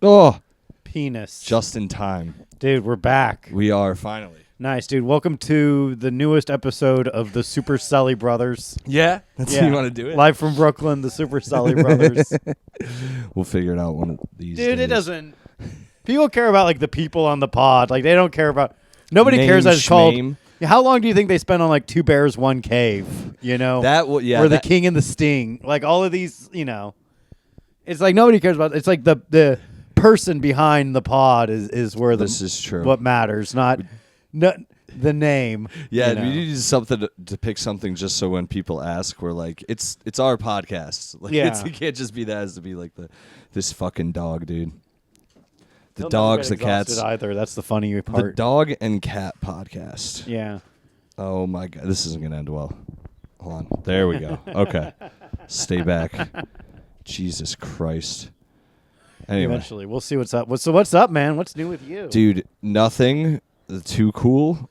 Oh, Penis. just in time. Dude, we're back. We are finally. Nice, dude. Welcome to the newest episode of the Super Selli Brothers. Yeah, that's how you want to do it. Live from Brooklyn, the Super Selli Brothers. We'll figure it out one of these Dude, days. it doesn't. People care about like the people on the pod. Like they don't care about. Nobody Name, cares that it's called. shmame. How long do you think they spent on like Two Bears, One Cave? You know, Yeah, or the King and the Sting. Like all of these, you know, it's like nobody cares about. It's like the person behind the pod is where this is true. What matters, not the name. Yeah, you know? we need something to pick something just so when people ask, we're like, it's our podcast. Like, Yeah. it can't just be that. It has to be like this fucking dog, dude. The He'll dogs, never the get cats. exhausted either. That's the funny The part. dog and cat podcast. Yeah. Oh my god, this isn't gonna end well. Hold on. There we go. Okay. Stay back. Jesus Christ. Anyway. Eventually, we'll see what's up. So what's up, man? What's new with you? Dude, nothing too cool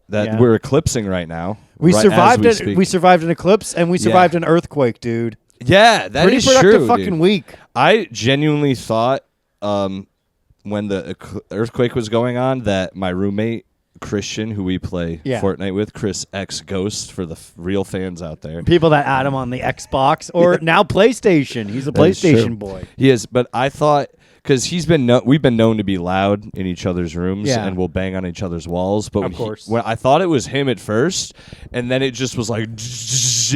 that Yeah. we're eclipsing right now. We right survived as it. speak. We survived an eclipse and we survived an earthquake, dude. Yeah, that Pretty is productive true, fucking dude. week. I genuinely thought when the earthquake was going on that my roommate Christian, who we play Fortnite with, Chris X Ghost for the real fans out there. People that add him on the Xbox or now PlayStation. He's a That is true. PlayStation boy. He is, but I thought because we've been known to be loud in each other's rooms and we'll bang on each other's walls. But when I thought it was him at first, and then it just was like,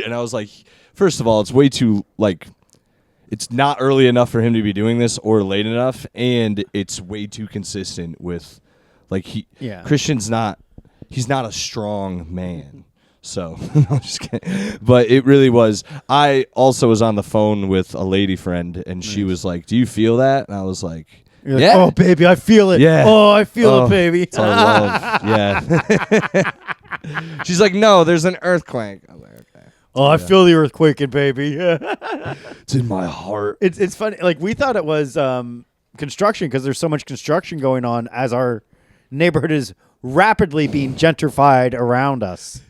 and I was like, first of all, it's way too like. It's not early enough for him to be doing this or late enough, and it's way too consistent with, like, Christian's not, he's not a strong man. So, I'm just kidding. But it really was. I also was on the phone with a lady friend, and she was like, "Do you feel that?" And I was like, You're "Yeah, like, oh, baby, I feel it. Yeah. Oh, I feel it, baby. It's our love." Yeah. She's like, "No, there's an earthquake." I was like, "Okay." Oh, I feel the earthquake, baby. It's in my heart. It's funny. Like we thought it was construction because there's so much construction going on as our neighborhood is rapidly being gentrified around us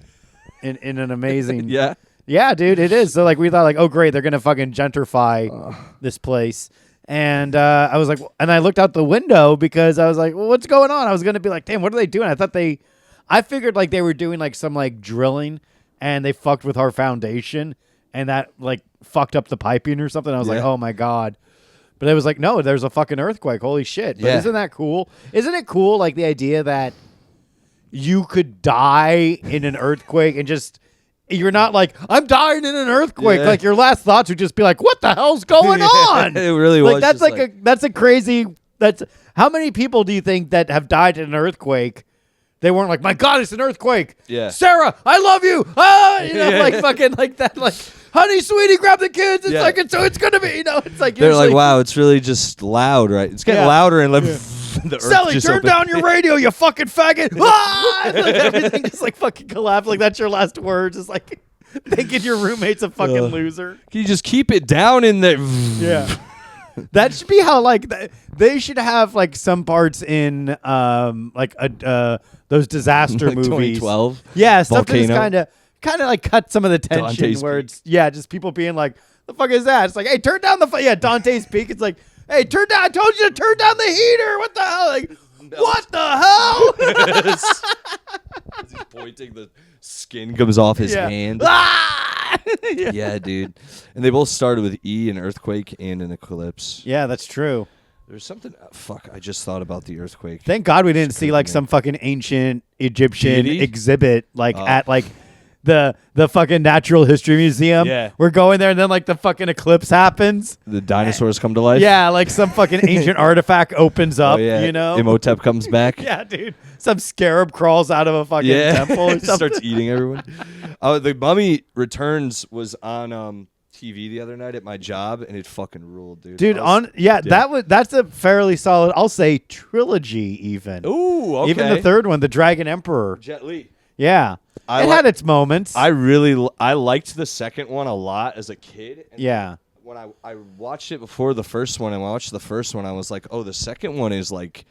in an amazing yeah, dude, it is. So like we thought like, oh great, they're gonna fucking gentrify this place. And I was like, and I looked out the window because I was like, well, what's going on? I was gonna be like, damn, what are they doing? I figured like they were doing like some like drilling and they fucked with our foundation and that like fucked up the piping or something. I was like, oh my God. But it was like, no, there's a fucking earthquake. Holy shit. But isn't that cool? Isn't it cool, like the idea that you could die in an earthquake and just, you're not like, I'm dying in an earthquake. Yeah. Like your last thoughts would just be like, what the hell's going on? It really like, was. That's just like that's a crazy, how many people do you think that have died in an earthquake? They weren't like, my God, it's an earthquake. Yeah. Sarah, I love you. Ah, you know, like fucking like that. Like, honey, sweetie, grab the kids. It's like, so it's going to be, you know, it's like. They're like, wow, it's really just loud, right? It's getting louder and the earth Selli, just turn opened. down your radio, you fucking faggot. Ah! Like everything just like fucking collapsed. Like that's your last words. It's like thinking your roommate's a fucking loser. Can you just keep it down in there? Yeah. That should be how like they should have like some parts in like those disaster like movies. 2012. Yeah, stuff that Volcano. kind of like cut some of the tension Dante's where Peak. it's just people being like, the fuck is that? It's like, hey, turn down the Dante's Peak. It's like, hey, turn down. I told you to turn down the heater. What the hell? Like, what the hell? As he's pointing, the skin comes off his hand. Ah! Yeah, dude. And they both started with E, an earthquake and an eclipse. Yeah, that's true. There's something. Fuck, I just thought about the earthquake. Thank God we didn't see like some fucking ancient Egyptian Deity? exhibit like at like the fucking Natural History Museum. Yeah. We're going there and then like the fucking eclipse happens. The dinosaurs come to life? Yeah, like some fucking ancient artifact opens up, you know? Imhotep comes back. Yeah, dude. Some scarab crawls out of a fucking temple or It something. starts eating everyone. The Mummy Returns was on TV the other night at my job, and it fucking ruled, dude. Dude, that's a fairly solid, I'll say trilogy even. Ooh, okay. Even the third one, The Dragon Emperor. Jet Li. Yeah. It had its moments. I liked the second one a lot as a kid. And when I watched it before the first one, and when I watched the first one, I was like, oh, the second one is like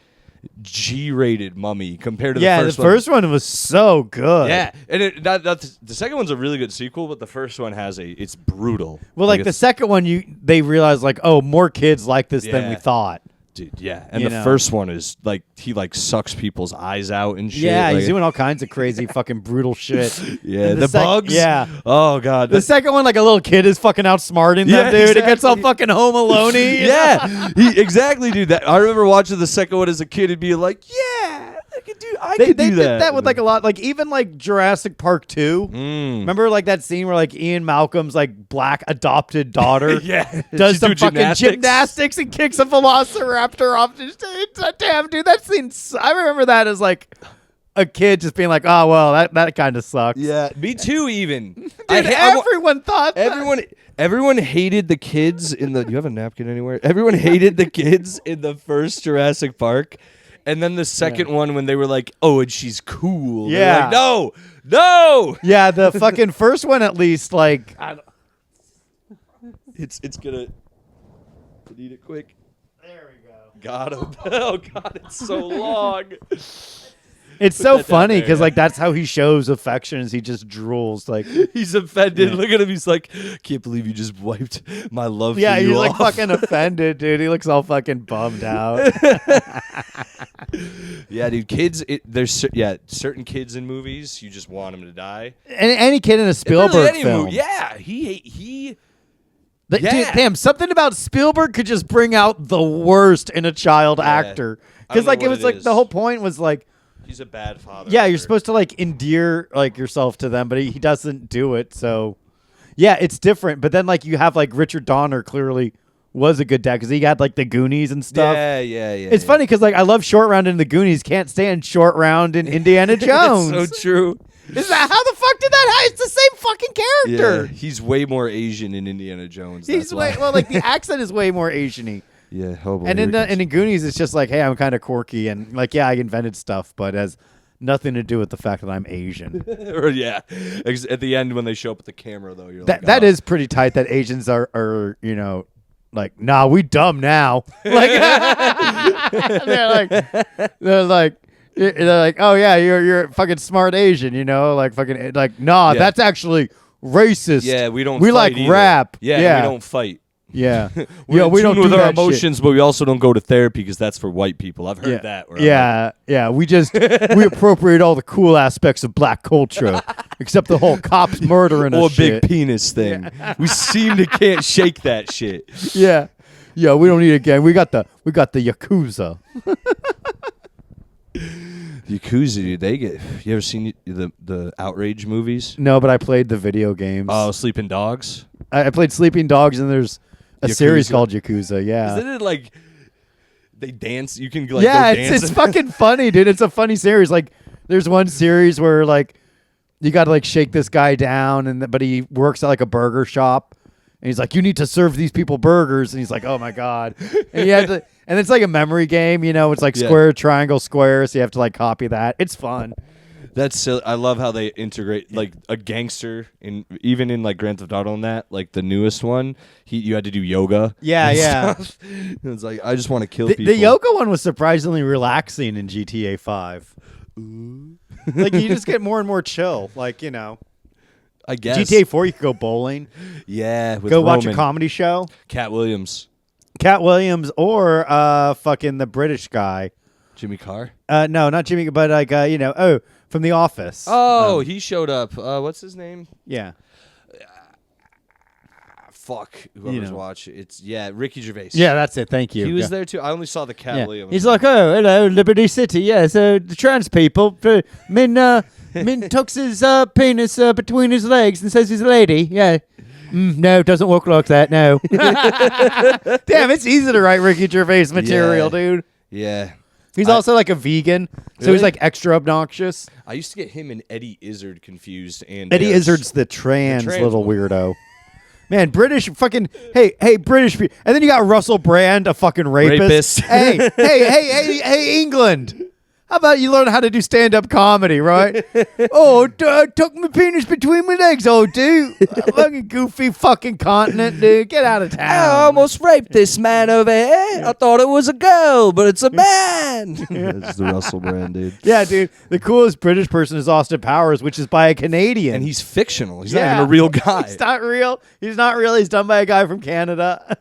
G-rated Mummy compared to the first one. Yeah, the first one was so good. Yeah, and the second one's a really good sequel, but the first one it's brutal. Well, like the second one, they realized like, oh, more kids like this than we thought. Dude, yeah. And the first one is like he like sucks people's eyes out and shit. Yeah, like, he's doing all kinds of crazy fucking brutal shit. Yeah, the bugs. Yeah. Oh god. The second one, like a little kid is fucking outsmarting them, dude. Exactly. It gets all fucking Home Alone-y. Yeah, exactly, dude. That I remember watching the second one as a kid and being like, yeah. They did that with like a lot, like even like Jurassic Park 2. Remember like that scene where like Ian Malcolm's like black adopted daughter does some fucking gymnastics and kicks a velociraptor off the stage. Damn, dude, that scene. I remember that as like a kid just being like, oh well, that kind of sucks. Yeah, me too. Even dude, everyone thought everyone hated the kids in the. You have a napkin anywhere? Everyone hated the kids in the first Jurassic Park. And then the second one when they were like, oh, and she's cool. Yeah. Like, no. Yeah, the fucking first one at least, like. It's gonna. I need it quick. There we go. Got him. Oh, God, it's so long. It's so funny because like that's how he shows affection is he just drools like he's offended. Look at him. He's like, can't believe you just wiped my love for you he's off. like fucking offended, dude. He looks all fucking bummed out. Yeah, dude. Kids, there's certain kids in movies you just want them to die. Any kid in a Spielberg film. Movie, yeah, he. Dude, damn, something about Spielberg could just bring out the worst in a child actor. Because like it was like the whole point was like. He's a bad father. Yeah, you're supposed to like endear like yourself to them, but he doesn't do it. So, yeah, it's different. But then like you have like Richard Donner clearly was a good dad because he had like the Goonies and stuff. Yeah. It's funny because like I love Short Round in the Goonies. Can't stand Short Round in Indiana Jones. It's so true. Is that how the fuck did that? It's the same fucking character. Yeah, he's way more Asian in Indiana Jones. He's like the accent is way more Asian-y. Yeah, and in Goonies, it's just like, hey, I'm kind of quirky, and like, yeah, I invented stuff, but it has nothing to do with the fact that I'm Asian. Yeah, at the end when they show up with the camera, though, you're like, that is pretty tight. That Asians are like, nah, we dumb now. Like they're like, oh yeah, you're a fucking smart Asian, like fucking like, nah, that's actually racist. Yeah, we don't. We fight like either. rap. Yeah, we don't fight. Yeah, we don't do with our that emotions, shit. but we also don't go to therapy because that's for white people. I've heard that. We appropriate all the cool aspects of black culture, except the whole cops murdering us. Or big penis thing. Yeah. We seem to can't shake that shit. Yeah, we don't need a gang. We got the Yakuza. Yakuza, dude, they get. You ever seen the Outrage movies? No, but I played the video games. Oh, Sleeping Dogs. I played Sleeping Dogs, and there's a series called Yakuza. Yeah, isn't it like they dance? You can like go it's fucking funny, dude. It's a funny series. Like, there's one series where like you got to like shake this guy down, but he works at like a burger shop, and he's like, you need to serve these people burgers, and he's like, oh my god, and you have to. And it's like a memory game, it's like square, triangle, square, so you have to like copy that. It's fun. That's silly. I love how they integrate like a gangster even in like Grand Theft Auto and that, like the newest one. You had to do yoga. Yeah. It's like I just want to kill people. The yoga one was surprisingly relaxing in GTA 5. Like you just get more and more chill. Like I guess GTA 4 you could go bowling. Yeah, with go Roman. Watch a comedy show. Cat Williams, or fucking the British guy, Jimmy Carr. No, not Jimmy, but like from The Office. Oh, he showed up. What's his name? Yeah. Fuck, whoever's watching. It's Ricky Gervais. Yeah, that's it. Thank you. He was there too. I only saw the Cat Williams. He's like, oh, hello, Liberty City. Yeah, so the trans people, Min tucks his penis between his legs and says he's a lady. Yeah. No, it doesn't work like that. No. Damn, it's easy to write Ricky Gervais material, dude. Yeah. He's also like a vegan, so he's like extra obnoxious. I used to get him and Eddie Izzard confused. And Eddie Izzard's the trans little weirdo. Man, British fucking hey British people, and then you got Russell Brand, a fucking rapist. hey England. How about you learn how to do stand-up comedy, right? Tuck my penis between my legs, dude. Fucking goofy fucking continent, dude. Get out of town. I almost raped this man over here. I thought it was a girl, but it's a man. That's the Russell Brand, dude. Yeah, dude. The coolest British person is Austin Powers, which is by a Canadian. And he's fictional. He's not even a real guy. He's not real. He's not real. He's done by a guy from Canada.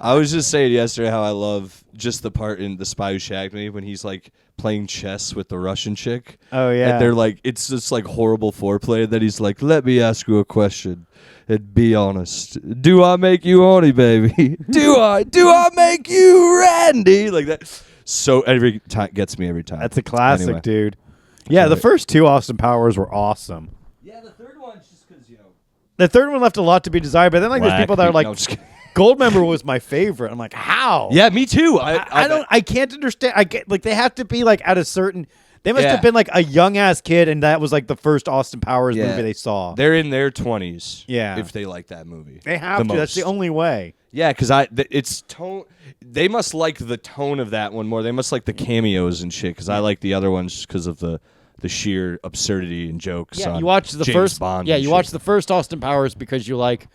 I was just saying yesterday how I love just the part in The Spy Who Shagged Me when he's like playing chess with the Russian chick. Oh yeah. And they're like, it's just like horrible foreplay. That he's like, let me ask you a question and be honest. Do I make you horny, baby? Do I make you Randy? Like that. So every time gets me every time. That's a classic, dude. Yeah, the first 2 Austin Powers were awesome. Yeah, the third one's just because the third one left a lot to be desired. But then there's people that are like, Goldmember was my favorite. I'm like, how? Yeah, me too. I can't understand. They have to be like at a certain. They must have been like a young ass kid, and that was like the first Austin Powers movie they saw. They're in their 20s. Yeah, if they like that movie, they have to. Most. That's the only way. Yeah, because it's tone. They must like the tone of that one more. They must like the cameos and shit. Because I like the other ones because of the sheer absurdity and jokes. Yeah, you watch the James first. Bond you watch the first Austin Powers because you like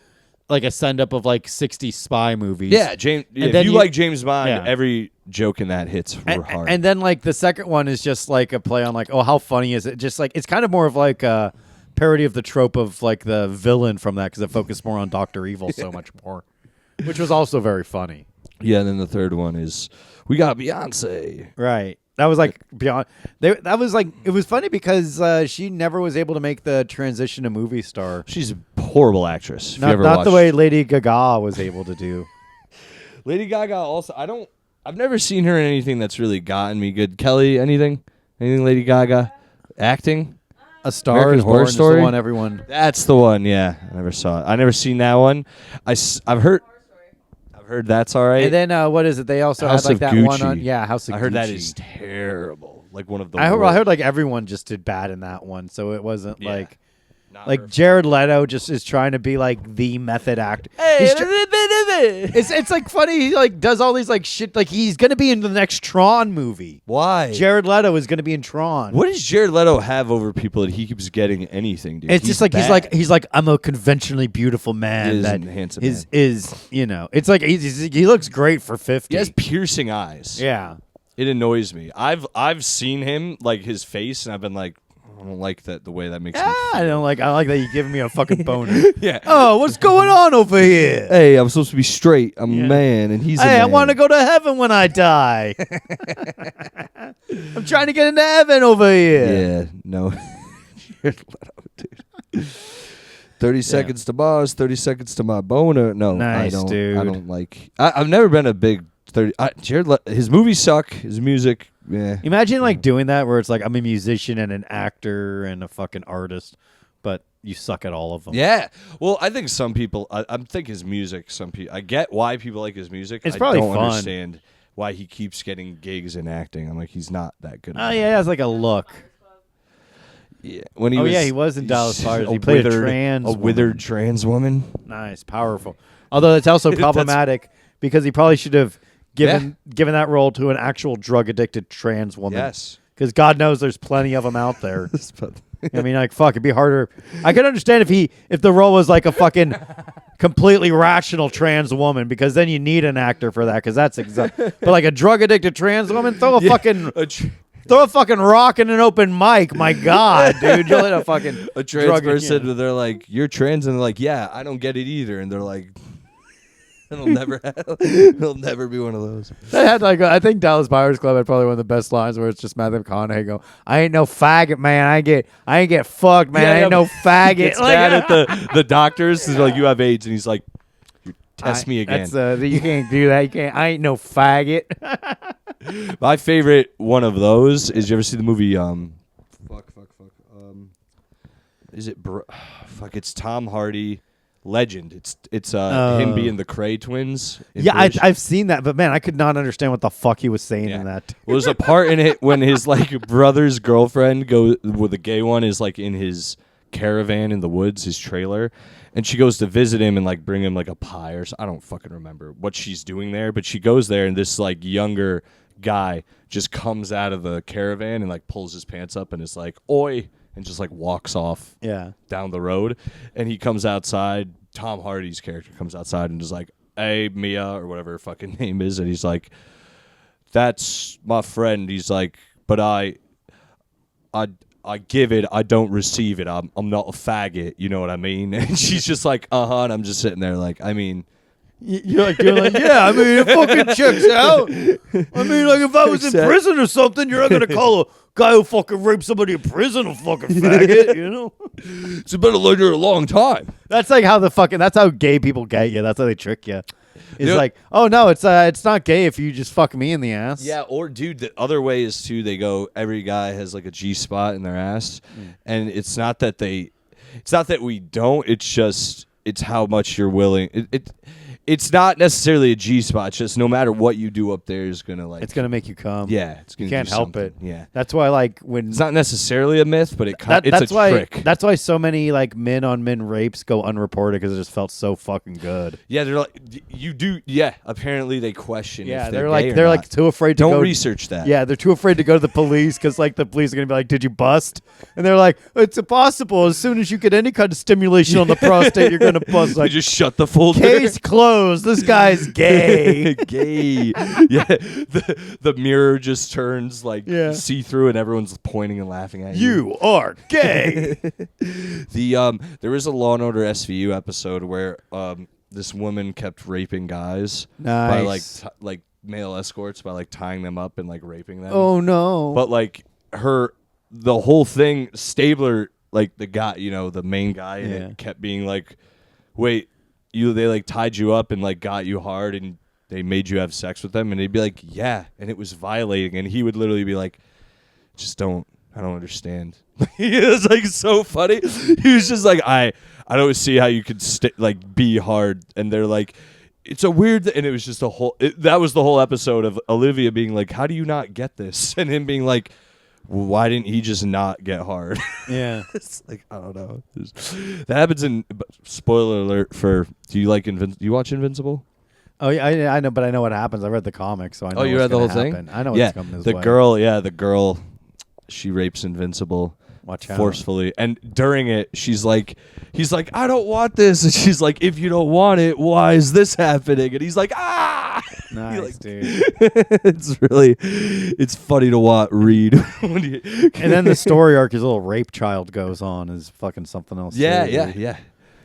a send up of like 60 spy movies. Yeah, James. Yeah, if you like James Bond, every joke in that hits hard. And then like the second one is just like a play on like, oh, how funny is it? Just like it's kind of more of like a parody of the trope of like the villain from that because it focused more on Dr. Evil so much more, which was also very funny. Yeah, and then the third one is we got Beyonce. Right. That was like beyond. That was like it was funny because she never was able to make the transition to movie star. She's a horrible actress. Not the way Lady Gaga was able to do. Lady Gaga also. I've never seen her in anything that's really gotten me good. Kelly, anything Lady Gaga acting? A Star Is Born is the one everyone. That's the one. Yeah, I never saw it. I never seen that one. I've heard that's all right. And then what is it? They also House had like that Gucci. one on House of Gucci. I heard that is terrible. Like one of the. I heard like everyone just did bad in that one, so it wasn't like Jared Leto just is trying to be like the method actor. Hey, it's like funny. He like does all these like shit. Like he's gonna be in the next Tron movie. Why? Jared Leto is gonna be in Tron. What does Jared Leto have over people that he keeps getting anything? Dude? It's just like he's like I'm a conventionally beautiful man that handsome is it's like he looks great for 50. He has piercing eyes. Yeah, it annoys me. I've seen him like his face, and I've been like. I don't like that the way that makes me feel. I like that you're giving me a fucking boner. Yeah. Oh, what's going on over here? Hey, I'm supposed to be straight. I'm a man, and he's a man. Hey, I want to go to heaven when I die. I'm trying to get into heaven over here. Yeah, no. 30 seconds to Mars, 30 seconds to my boner. No, nice, dude. I don't like. I've never been a big 30. His movies suck. His music. Yeah. Imagine like doing that where it's like I'm a musician and an actor and a fucking artist, but you suck at all of them. Yeah. Well, I think some people. I think his music. Some people. I get why people like his music. It's probably fun. I don't fun. understand why he keeps getting gigs and acting. I'm like, he's not that good. Oh yeah, that's like a look. Yeah. When he was in Dallas Buyers. He played a withered trans woman. Nice, powerful. Although that's also problematic because he probably should have given that role to an actual drug-addicted trans woman. Yes. Because God knows there's plenty of them out there. I mean, like, fuck, it'd be harder. I could understand if the role was like a fucking completely rational trans woman, because then you need an actor for that, because that's exactly. But like a drug-addicted trans woman, throw a fucking rock in an open mic. My God, dude, you'll hit a trans person. They're like, you're trans, and they're like, yeah, I don't get it either, and they're like. It'll never be one of those. They had I think Dallas Buyers Club had probably one of the best lines where it's just Matthew McConaughey go, "I ain't no faggot, man. I ain't get fucked, man. I ain't no faggot." It's mad at the doctors. He's like, "You have AIDS," and he's like, "Test me again." You can't do that. You can't. I ain't no faggot. My favorite one of those is, you ever see the movie? Is it? It's Tom Hardy. Legend. It's him being the Cray twins. Yeah, I've seen that, but man, I could not understand what the fuck he was saying in that. Well, there's a part in it when his like brother's girlfriend the gay one is like in his caravan in the woods, his trailer, and she goes to visit him and like bring him like a pie or I don't fucking remember what she's doing there, but she goes there and this like younger guy just comes out of the caravan and like pulls his pants up and is like, "Oi." And just like walks off down the road. And he comes outside. Tom Hardy's character comes outside and is like, "Hey, Mia," or whatever her fucking name is. And he's like, "That's my friend." He's like, "But I give it, I don't receive it. I'm not a faggot." You know what I mean? And she's just like, "Uh-huh." And I'm just sitting there like, I mean, You're like doing like, yeah, I mean, it fucking checks out. I mean, like, if I was in prison or something, you're not going to call a guy who fucking raped somebody in prison a fucking faggot, you know? It's been a long time. That's like how that's how gay people get you. That's how they trick you. It's like, oh, no, it's not gay if you just fuck me in the ass. Yeah, or, dude, the other way is, too, they go, every guy has, like, a G-spot in their ass, and it's not that we don't, it's how much you're willing. It's not necessarily a G-spot. It's just no matter what you do up there is going to, like... It's going to make you come. Yeah. It's gonna you can't help it. Yeah. That's why, like, when... It's not necessarily a myth, but it's a trick. That's why so many, like, men-on-men rapes go unreported, because it just felt so fucking good. Yeah, they're like... You do... Yeah, apparently they question if they're like gay or they're not. like too afraid to go... Don't research that. Yeah, they're too afraid to go to the police, because, like, the police are going to be like, did you bust? And they're like, it's impossible. As soon as you get any kind of stimulation on the prostate, you're going to bust. Like, you just shut the folder. Case closed. This guy's gay. Gay. Yeah. The mirror just turns like see-through and everyone's pointing and laughing at you. You are gay. There was a Law and Order SVU episode where this woman kept raping guys by like male escorts by like tying them up and like raping them. Oh no. But like the whole thing, Stabler, like the guy, the main guy in it kept being like, wait, they like tied you up and like got you hard and they made you have sex with them, and he'd be like, yeah, and it was violating, and he would literally be like, I don't understand. It was like so funny. He was just like, I don't see how you could like be hard, and they're like, it's a weird and it was just that was the whole episode of Olivia being like, how do you not get this? And him being like, well, why didn't he just not get hard? Yeah. It's like, I don't know. That happens in, spoiler alert for, do you watch Invincible? Oh, yeah, I know, but I know what happens. I read the comics, so I know you read the whole thing? I know what's coming this way. The girl, she rapes Invincible. Watch out. Forcefully. And during it, he's like, I don't want this. And she's like, if you don't want it, why is this happening? And he's like, ah! Nice, dude. It's funny to read. And then the story arc, his little rape child goes on, is fucking something else. Yeah, too, yeah.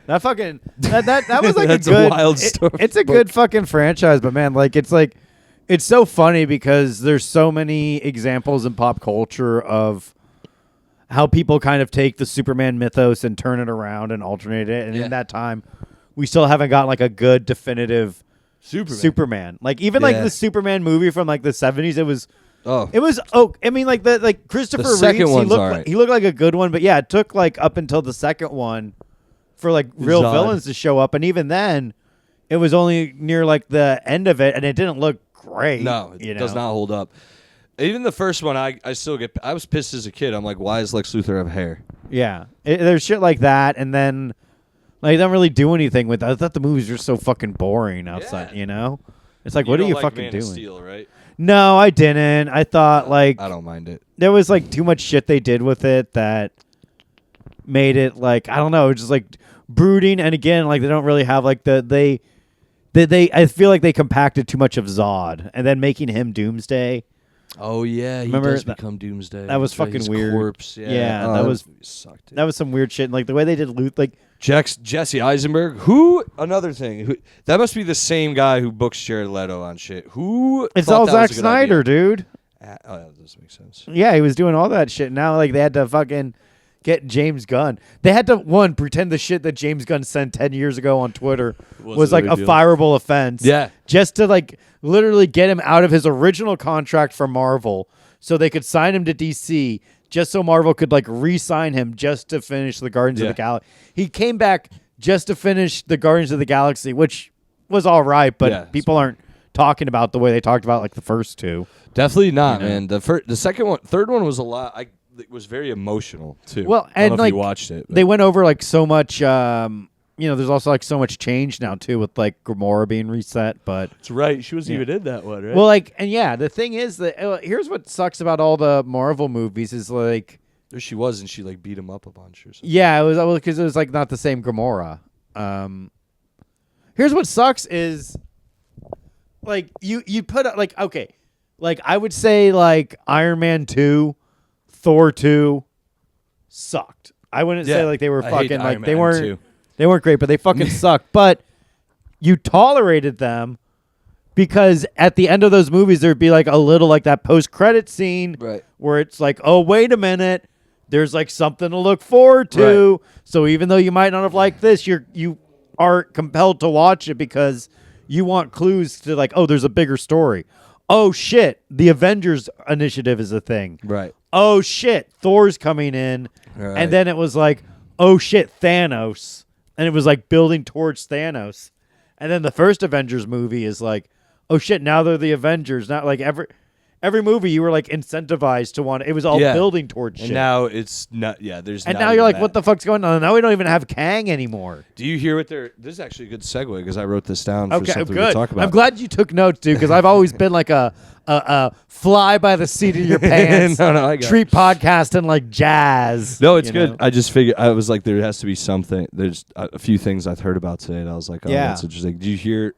That fucking, that was like That's a good, wild story. It's a good fucking franchise, but man, it's so funny because there's so many examples in pop culture of how people kind of take the Superman mythos and turn it around and alternate it. And in that time, we still haven't got like a good definitive Superman. Like even like the Superman movie from like the 70s, it was I mean like Christopher Reeves, he looked like a good one, but yeah, it took like up until the second one for like real villains to show up, and even then it was only near like the end of it, and it didn't look great. No, it does not hold up. Even the first one, I was pissed as a kid. I'm like, why does Lex Luthor have hair? Yeah, there's shit like that, and then like they don't really do anything with it. I thought the movies were so fucking boring outside. It's like, what are you fucking Man doing? Of Steel, right? No, I didn't. I thought like I don't mind it. There was like too much shit they did with it that made it like, I don't know, just like brooding. And again, like they don't really have like they I feel like they compacted too much of Zod, and then making him Doomsday. Oh yeah, he does become Doomsday. That was fucking weird. Corpse. Yeah, that was sucked. That was some weird shit. And like the way they did like Jesse Eisenberg. Another thing. That must be the same guy who books Jared Leto on shit. It's all Zack Snyder, dude. That doesn't make sense. Yeah, he was doing all that shit. Now like they had to fucking get James Gunn. They had to pretend the shit that James Gunn sent 10 years ago on Twitter was like a fireable offense. Yeah. Just to like literally get him out of his original contract for Marvel so they could sign him to DC, just so Marvel could like re-sign him just to finish the Guardians of the Galaxy. He came back just to finish the Guardians of the Galaxy, which was all right, but people aren't talking about the way they talked about like the first two. Definitely not, man. The second one, third one was a lot. It was very emotional too. Well, and I don't know like if you watched it, they went over like so much. There's also like so much change now too with like Gamora being reset. But that's right. She wasn't even in that one, right? Well, like, and the thing is that here's what sucks about all the Marvel movies is like she was, and she like beat him up a bunch or something. Yeah, it was because it was like not the same Gamora. Here's what sucks is like you put like okay, like I would say like Iron Man 2. Thor 2 sucked. I wouldn't say like they were fucking like they weren't great, but they fucking sucked. But you tolerated them because at the end of those movies there'd be like a little like that post-credit scene where it's like, oh, wait a minute, there's like something to look forward to. So even though you might not have liked this, you are compelled to watch it because you want clues to like, oh, there's a bigger story. Oh shit, the Avengers initiative is a thing. Right. Oh shit, Thor's coming in. Right. And then it was like, oh shit, Thanos. And it was like building towards Thanos. And then the first Avengers movie is like, oh shit, now they're the Avengers. Not like every movie you were like incentivized to want. It was all building towards shit. And now it's not. Yeah, there's. And now you're like, what the fuck's going on? Now we don't even have Kang anymore. Do you hear what they're? This is actually a good segue because I wrote this down for something good. to talk about. I'm glad you took notes, dude, because I've always been like a fly by the seat of your pants. I treat podcasting like jazz. No, it's good. I just figured I was like, there has to be something. There's a few things I've heard about today, and I was like, oh, that's interesting. Did you hear?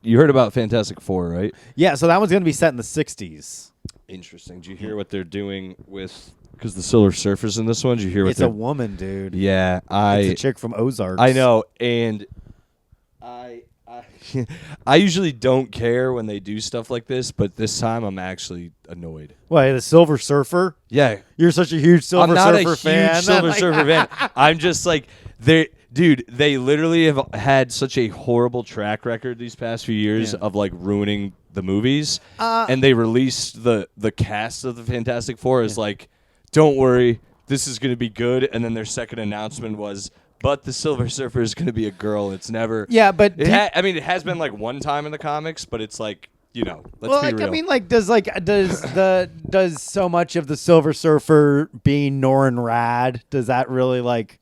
You heard about Fantastic Four, right? Yeah, so that one's going to be set in the 60s. Interesting. Did you hear what they're doing with? Because the Silver Surfer's in this one. Did you hear what? It's a woman, dude. Yeah, it's a chick from Ozarks. I know, and I usually don't care when they do stuff like this, but this time I'm actually annoyed. Why, the Silver Surfer? Yeah, you're such a huge Silver Surfer fan. I'm not a huge Silver Surfer fan. I'm just like dude, they literally have had such a horrible track record these past few years of like ruining the movies, and they released the cast of the Fantastic Four as like, don't worry, this is going to be good, and then their second announcement was, but the Silver Surfer is going to be a girl. It's never. Yeah, but it has been like one time in the comics, but it's like, let's be real. I mean, like, does so much of the Silver Surfer being Norrin Rad, does that really like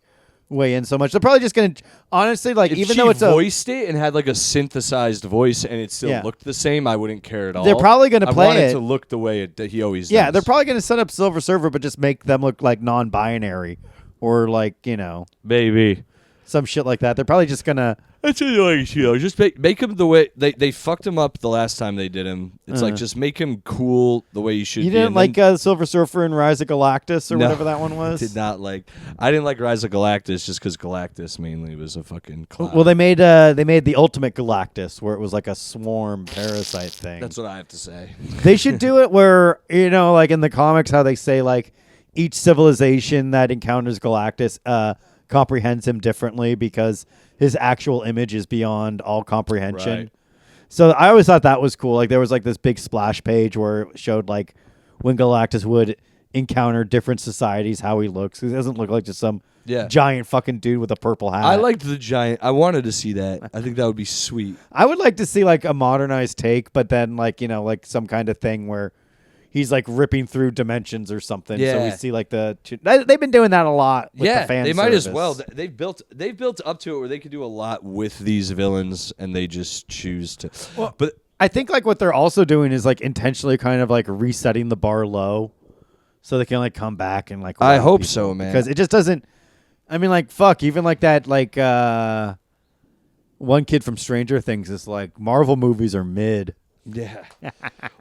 weigh in so much? They're probably just going to, honestly, like, if even though it's voiced it and had like a synthesized voice and it still looked the same, I wouldn't care at all. They're probably going to play I want it to look the way that he always does. Yeah, they're probably going to set up Silver Surfer, but just make them look like non-binary or like, maybe some shit like that. They're probably just going to. That's just make him the way they fucked him up the last time they did him. It's like, just make him cool the way you should. You didn't like Silver Surfer and Rise of Galactus or whatever that one was? I didn't like Rise of Galactus just because Galactus mainly was a fucking clown. Well, they made the Ultimate Galactus where it was like a swarm parasite thing. That's what I have to say. They should do it where, like in the comics how they say like each civilization that encounters Galactus comprehends him differently because his actual image is beyond all comprehension. Right. So I always thought that was cool. Like there was like this big splash page where it showed like when Galactus would encounter different societies, how he looks. He doesn't look like just some giant fucking dude with a purple hat. I liked the giant. I wanted to see that. I think that would be sweet. I would like to see like a modernized take, but then like, like some kind of thing where he's like ripping through dimensions or something. Yeah. So we see like they've been doing that a lot with the fan they might service. as well. They've built up to it where they could do a lot with these villains and they just choose to. Well, but I think like what they're also doing is like intentionally kind of like resetting the bar low so they can like come back and like. I hope so, man. Because it just doesn't. I mean, like fuck, even like that like one kid from Stranger Things is like Marvel movies are mid. Yeah.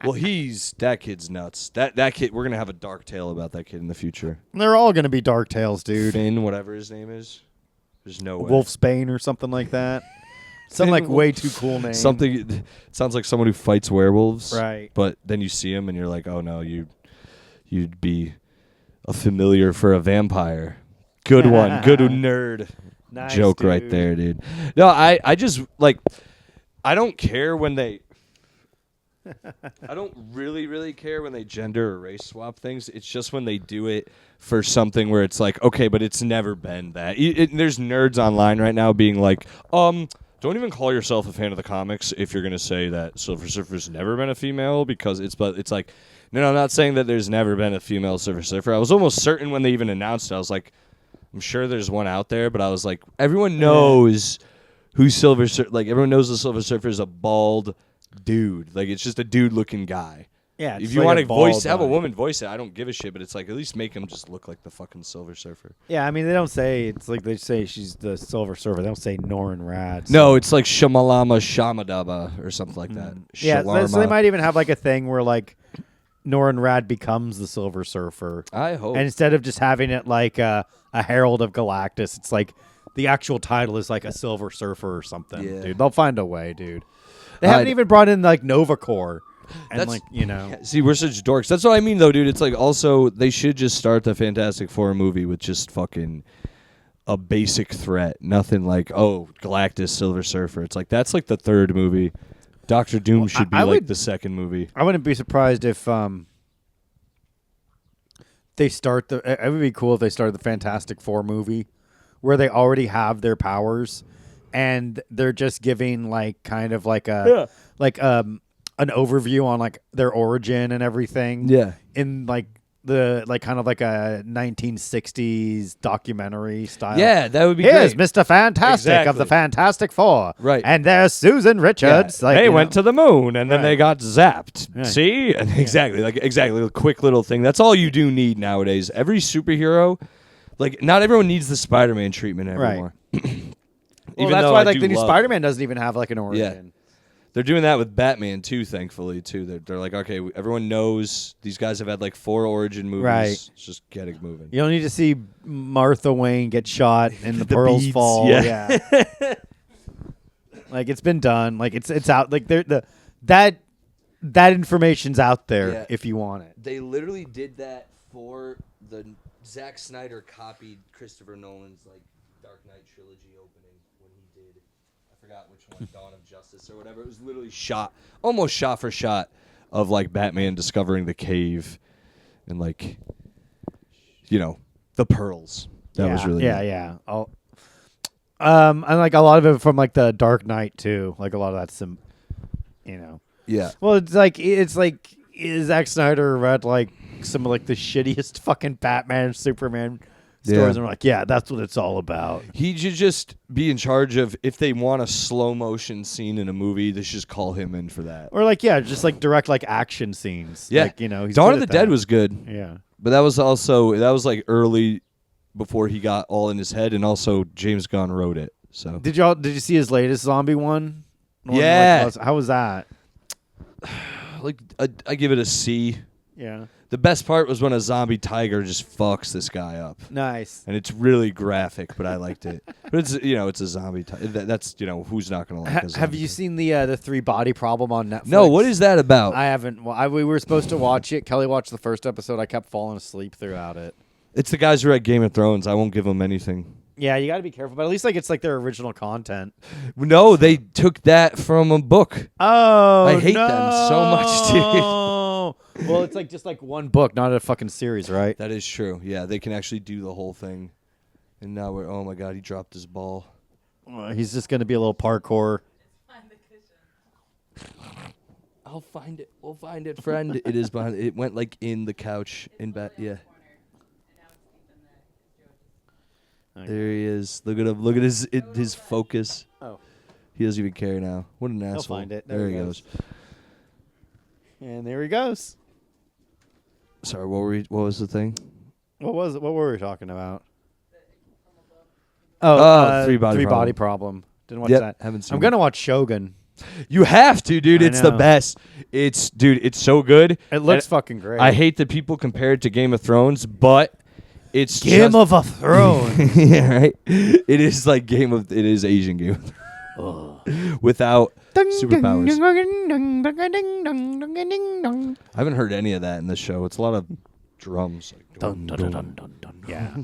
Well, that kid's nuts. That kid, we're going to have a dark tale about that kid in the future. They're all going to be dark tales, dude. Finn, whatever his name is. There's no way. Wolfsbane or something like that. Some like way too cool name. Something, it sounds like someone who fights werewolves. Right. But then you see him and you're like, oh no, you'd be a familiar for a vampire. Good one. Good nerd. Nice, joke dude. Right there, dude. No, I just, like, I don't care when they... I don't really care when they gender or race swap things. It's just when they do it for something where it's like, okay, but it's never been that. There's nerds online right now being like, don't even call yourself a fan of the comics if you're going to say that Silver Surfer's never been a female because it's like, no, I'm not saying that there's never been a female Silver Surfer. I was almost certain when they even announced it. I was like, I'm sure there's one out there, but I was like, everyone knows who Silver Surfer, like everyone knows the Silver Surfer is a bald dude. Like it's just a dude looking guy. Yeah. If you want to have a woman voice it, I don't give a shit, but it's like at least make him just look like the fucking Silver Surfer. Yeah, I mean they don't say it's like they say she's the Silver Surfer. They don't say Norrin Rad. So. No, it's like Shamalama Shamadaba or something like that. Yeah, so they might even have like a thing where like Norrin Rad becomes the Silver Surfer. I hope. And instead of just having it like a Herald of Galactus, it's like the actual title is like a Silver Surfer or something. Yeah. Dude, they'll find a way, dude. They haven't even brought in like Nova Corps. And that's like, you know. See, we're such dorks. That's what I mean, though, dude. It's like also they should just start the Fantastic Four movie with just fucking a basic threat. Nothing like, oh, Galactus, Silver Surfer. It's like that's like the third movie. Doctor Doom should be the second movie. I wouldn't be surprised if they start it would be cool if they started the Fantastic Four movie where they already have their powers and they're just giving like kind of like a an overview on like their origin and everything. Yeah. In like the like kind of like a 1960s documentary style. Yeah, that would be Here's great. Mr. Fantastic of the Fantastic Four. Right. And there's Susan Richards. Yeah. Like, they went to the moon and then they got zapped. Right. See? And exactly. A quick little thing. That's all you do need nowadays. Every superhero, like not everyone needs the Spider-Man treatment anymore. Right. Well, that's why like the new Spider-Man doesn't even have like an origin. Yeah. They're doing that with Batman too, thankfully too. They're like, okay, everyone knows these guys have had like 4 origin movies. Right. Let's just get it moving. You don't need to see Martha Wayne get shot and the pearls beads, fall. yeah. Like it's been done. Like it's out. Like that information's out there if you want it. They literally did that for the Zack Snyder copied Christopher Nolan's like Dark Knight trilogy opening when he did. I forgot which one, Dawn of Justice or whatever. It was literally almost shot for shot of like Batman discovering the cave and like, you know, the pearls. That was really neat. Yeah. And like a lot of it from like the Dark Knight too. Like a lot of that's Yeah. Well, it's like Zack Snyder read like some of like the shittiest fucking Batman, Superman stories, and we're like, yeah, that's what it's all about. He should just be in charge of if they want a slow motion scene in a movie, they should just call him in for that. Or like, yeah, just like direct like action scenes. Yeah, like, he's Dawn good of the at Dead that. was good. Yeah, but that was like early before he got all in his head, and also James Gunn wrote it. So did you see his latest zombie one? Yeah, how was that? Like I give it a C. Yeah. The best part was when a zombie tiger just fucks this guy up. Nice. And it's really graphic, but I liked it. But it's it's a zombie tiger. That's who's not gonna like. Have you seen the 3 Body Problem on Netflix? No. What is that about? I haven't. Well, we were supposed to watch it. Kelly watched the first episode. I kept falling asleep throughout it. It's the guys who are at Game of Thrones. I won't give them anything. Yeah, you got to be careful, but at least like it's like their original content. No, they took that from a book. Oh, I hate them so much, dude. Well, it's like just like one book, not a fucking series, right? That is true. Yeah, they can actually do the whole thing. And now oh my God, he dropped his ball. He's just gonna be a little parkour. I'll find it. We'll find it, friend. It is behind. It went like in the couch in back. Yeah. There he is. Look at him. Look at his focus. Oh. He doesn't even care now. What an asshole. He'll find it. There he goes. And there he goes. Sorry, what was the thing? What were we talking about? Three Body Problem. Didn't watch that. Haven't seen I'm gonna watch Shogun. You have to, dude. It's the best. It's so good. It looks fucking great. I hate that people compare it to Game of Thrones, but it's Game of a Throne. Yeah, right. It is like it is Asian Game of Thrones without superpowers. I haven't heard any of that in this show. It's a lot of drums. Yeah.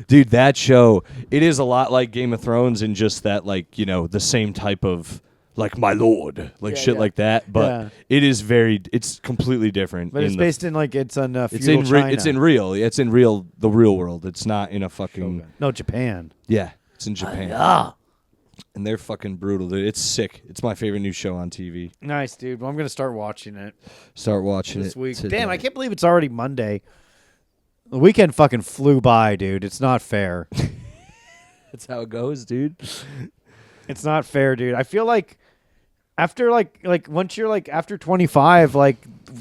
Dude, that show, it is a lot like Game of Thrones in just that, like, the same type of, like, my lord, like like that. But it's completely different. But it's based in, like, it's on feudal China. It's in real. It's in the real world. It's not in a fucking... No, Japan. Yeah, it's in Japan. And they're fucking brutal, dude. It's sick. It's my favorite new show on TV. Nice, dude. Well, I'm going to start watching it. Start watching this it. Week. Damn, I can't believe it's already Monday. The weekend fucking flew by, dude. It's not fair. That's how it goes, dude. It's not fair, dude. I feel like after once you're like after 25, like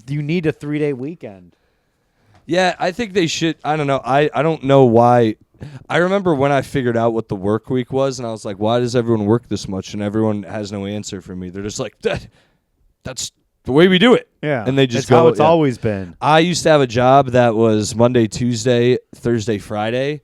you need a 3-day weekend. Yeah, I think they should. I don't know. I don't know why. I remember when I figured out what the work week was, and I was like, why does everyone work this much? And everyone has no answer for me. They're just like, that's the way we do it. Yeah. And they just it's how it's always been. I used to have a job that was Monday, Tuesday, Thursday, Friday.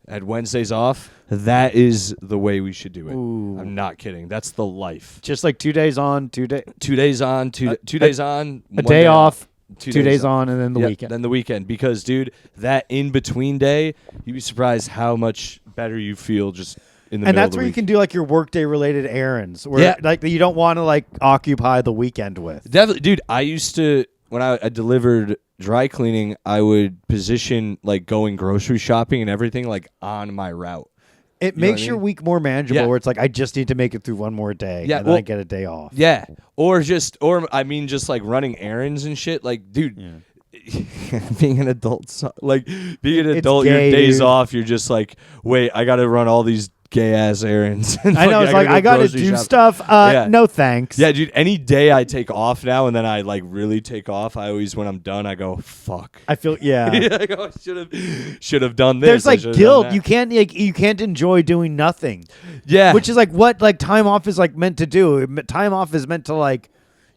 I had Wednesdays off. That is the way we should do it. Ooh. I'm not kidding. That's the life. Just like 2 days on, 2 days. 2 days on, 2 days on. A day off. 2 days on, and then the weekend. Then the weekend. Because, dude, that in-between day, you'd be surprised how much better you feel just in the middle of the week. And that's where you can do, like, your workday-related errands. Where, like, you don't want to, like, occupy the weekend with. Definitely. Dude, I used to, when I delivered dry cleaning, I would position, like, going grocery shopping and everything, like, on my route. It makes your week more manageable where it's like, I just need to make it through one more day and then I get a day off. Yeah. Or just like running errands and shit. Like, dude, being an adult, your days off, you're just like, wait, I got to run all these gay-ass errands. I know. It's like, I got to do stuff. No, thanks. Yeah, dude, any day I take off now and then I, like, really take off, I always, when I'm done, I go, fuck. I feel, I go, should have done this. There's, like, guilt. You can't enjoy doing nothing. Yeah. Which is, like, what, like, time off is, like, meant to do. Time off is meant to, like,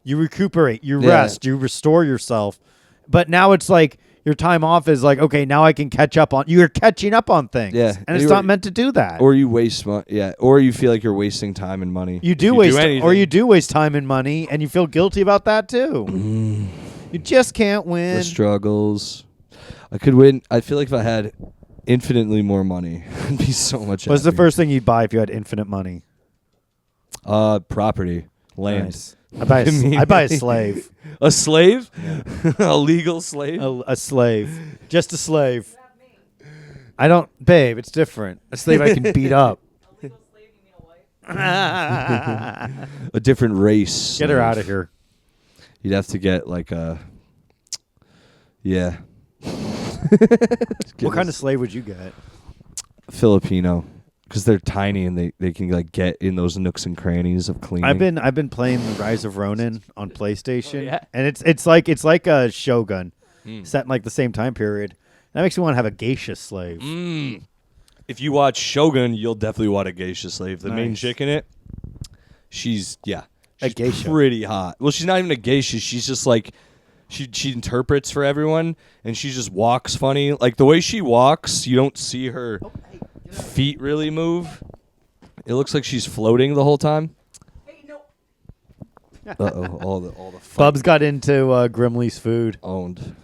you recuperate, you rest, you restore yourself. But now it's, like, your time off is like, okay, now I can catch up on. You're catching up on things, and it's not meant to do that. Or you waste or you feel like you're wasting time and money. You do waste time and money, and you feel guilty about that too. You just can't win. The struggles. I could win. I feel like if I had infinitely more money, I'd be so much. What's the first thing you'd buy if you had infinite money? Property, land. Nice. I'd buy a slave. A slave? Yeah. A legal slave? A slave. Just a slave. I don't... Babe, it's different. A slave I can beat up. A legal slave, you mean a wife? A different race. Get her out of here. You'd have to get like a... Yeah. What kind of slave would you get? Filipino. Because they're tiny and they can like get in those nooks and crannies of cleaning. I've been playing the Rise of Ronin on PlayStation, and it's like a Shogun, set in like the same time period. That makes me want to have a geisha slave. If you watch Shogun, you'll definitely want a geisha slave. The main chick in it, she's a geisha, pretty hot. Well, she's not even a geisha. She's just like she interprets for everyone, and she just walks funny. Like the way she walks, you don't see her feet really move. It looks like she's floating the whole time. Hey, no. Uh-oh, all the Bubs got into Grimley's food. Owned.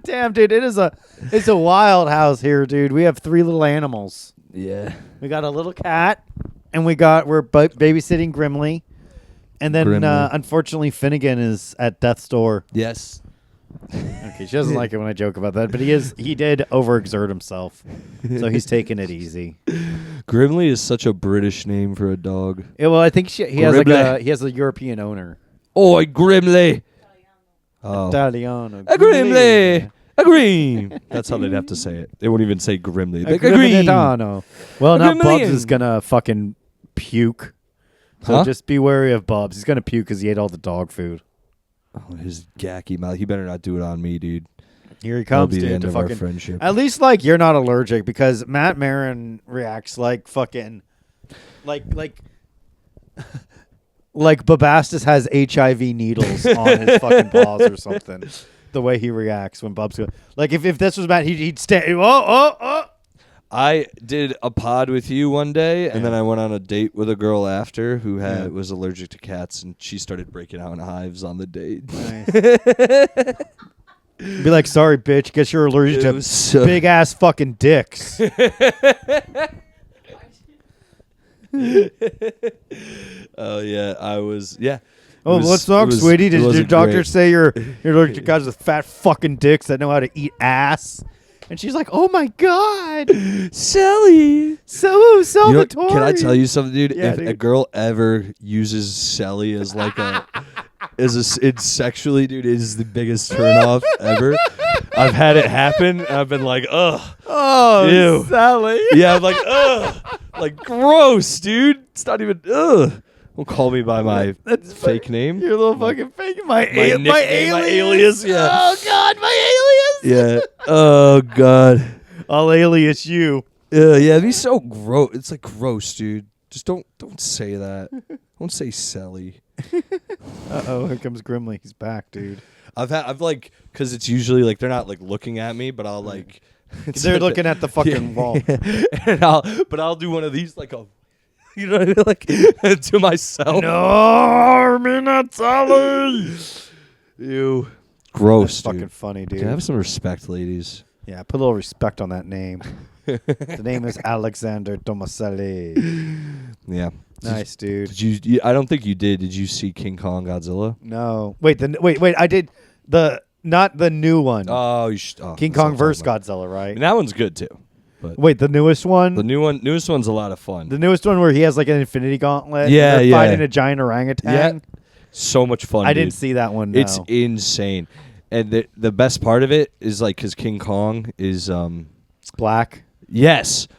Damn, dude, it's a wild house here, dude. We have 3 little animals. Yeah. We got a little cat, and we're babysitting Grimley, and then unfortunately Finnegan is at death's door. Yes. Okay, she doesn't like it when I joke about that, but he did overexert himself, so he's taking it easy. Grimley is such a British name for a dog. Yeah, well, I think he has a European owner. Oi, Grimley. Italiano. A Grimley. A Grim. That's how they'd have to say it. They won't even say Grimley. A Grim. Well, now Bubs is gonna fucking puke. So just be wary of Bubs. He's gonna puke because he ate all the dog food. Oh, his gacky mouth. He better not do it on me, dude. Here he comes, dude. The end of our friendship. At least, like, you're not allergic, because Matt Marin reacts like fucking, like Bobastis has HIV needles on his fucking paws or something. The way he reacts when Bubs goes, like, if this was Matt, he'd stand. Oh. I did a pod with you one day, and then I went on a date with a girl after who was allergic to cats, and she started breaking out in hives on the date. Nice. Be like, sorry, bitch. Guess you're allergic to big ass fucking dicks. Oh yeah, I was. Yeah. Oh, what's wrong, sweetie? Did your doctor say you're allergic to guys with fat fucking dicks that know how to eat ass? And she's like, "Oh my god, Selli, celebratory." Can I tell you something, dude? Yeah, if a girl ever uses Selli as like it's sexually, dude, it is the biggest turnoff ever. I've had it happen. And I've been like, ugh. Oh, ew. Selli. Yeah, I'm like, ugh. Like, gross, dude. It's not even, ugh. Don't call me by my fake name. Your little fucking fake. My alias. Yeah. Oh god, my alias. Yeah. Oh god. I'll alias you. Yeah, it'd be so gross. It's like gross, dude. Just don't say that. Don't say Selli. Uh-oh, here comes Grimley. He's back, dude. I've like, because it's usually like they're not like looking at me, but I'll like They're looking at the fucking wall. And I'll do one of these like a, you know what I mean? Like to myself. No, Minatelli. Ew. Gross, That's dude. fucking funny, dude. Have some respect, ladies. Yeah, put a little respect on that name. The name is Alexander Tomaselli. Yeah. Nice, dude. Did you? I don't think you did. Did you see King Kong Godzilla? No. Wait. I did not the new one. Oh, King Kong vs. Godzilla, right? And that one's good too. But wait, the newest one? The newest one's a lot of fun. The newest one where he has like an infinity gauntlet. Yeah, and they're fighting a giant orangutan. Yeah. So much fun. I didn't see that one. No. It's insane. And the best part of it is like because King Kong is black. Yes.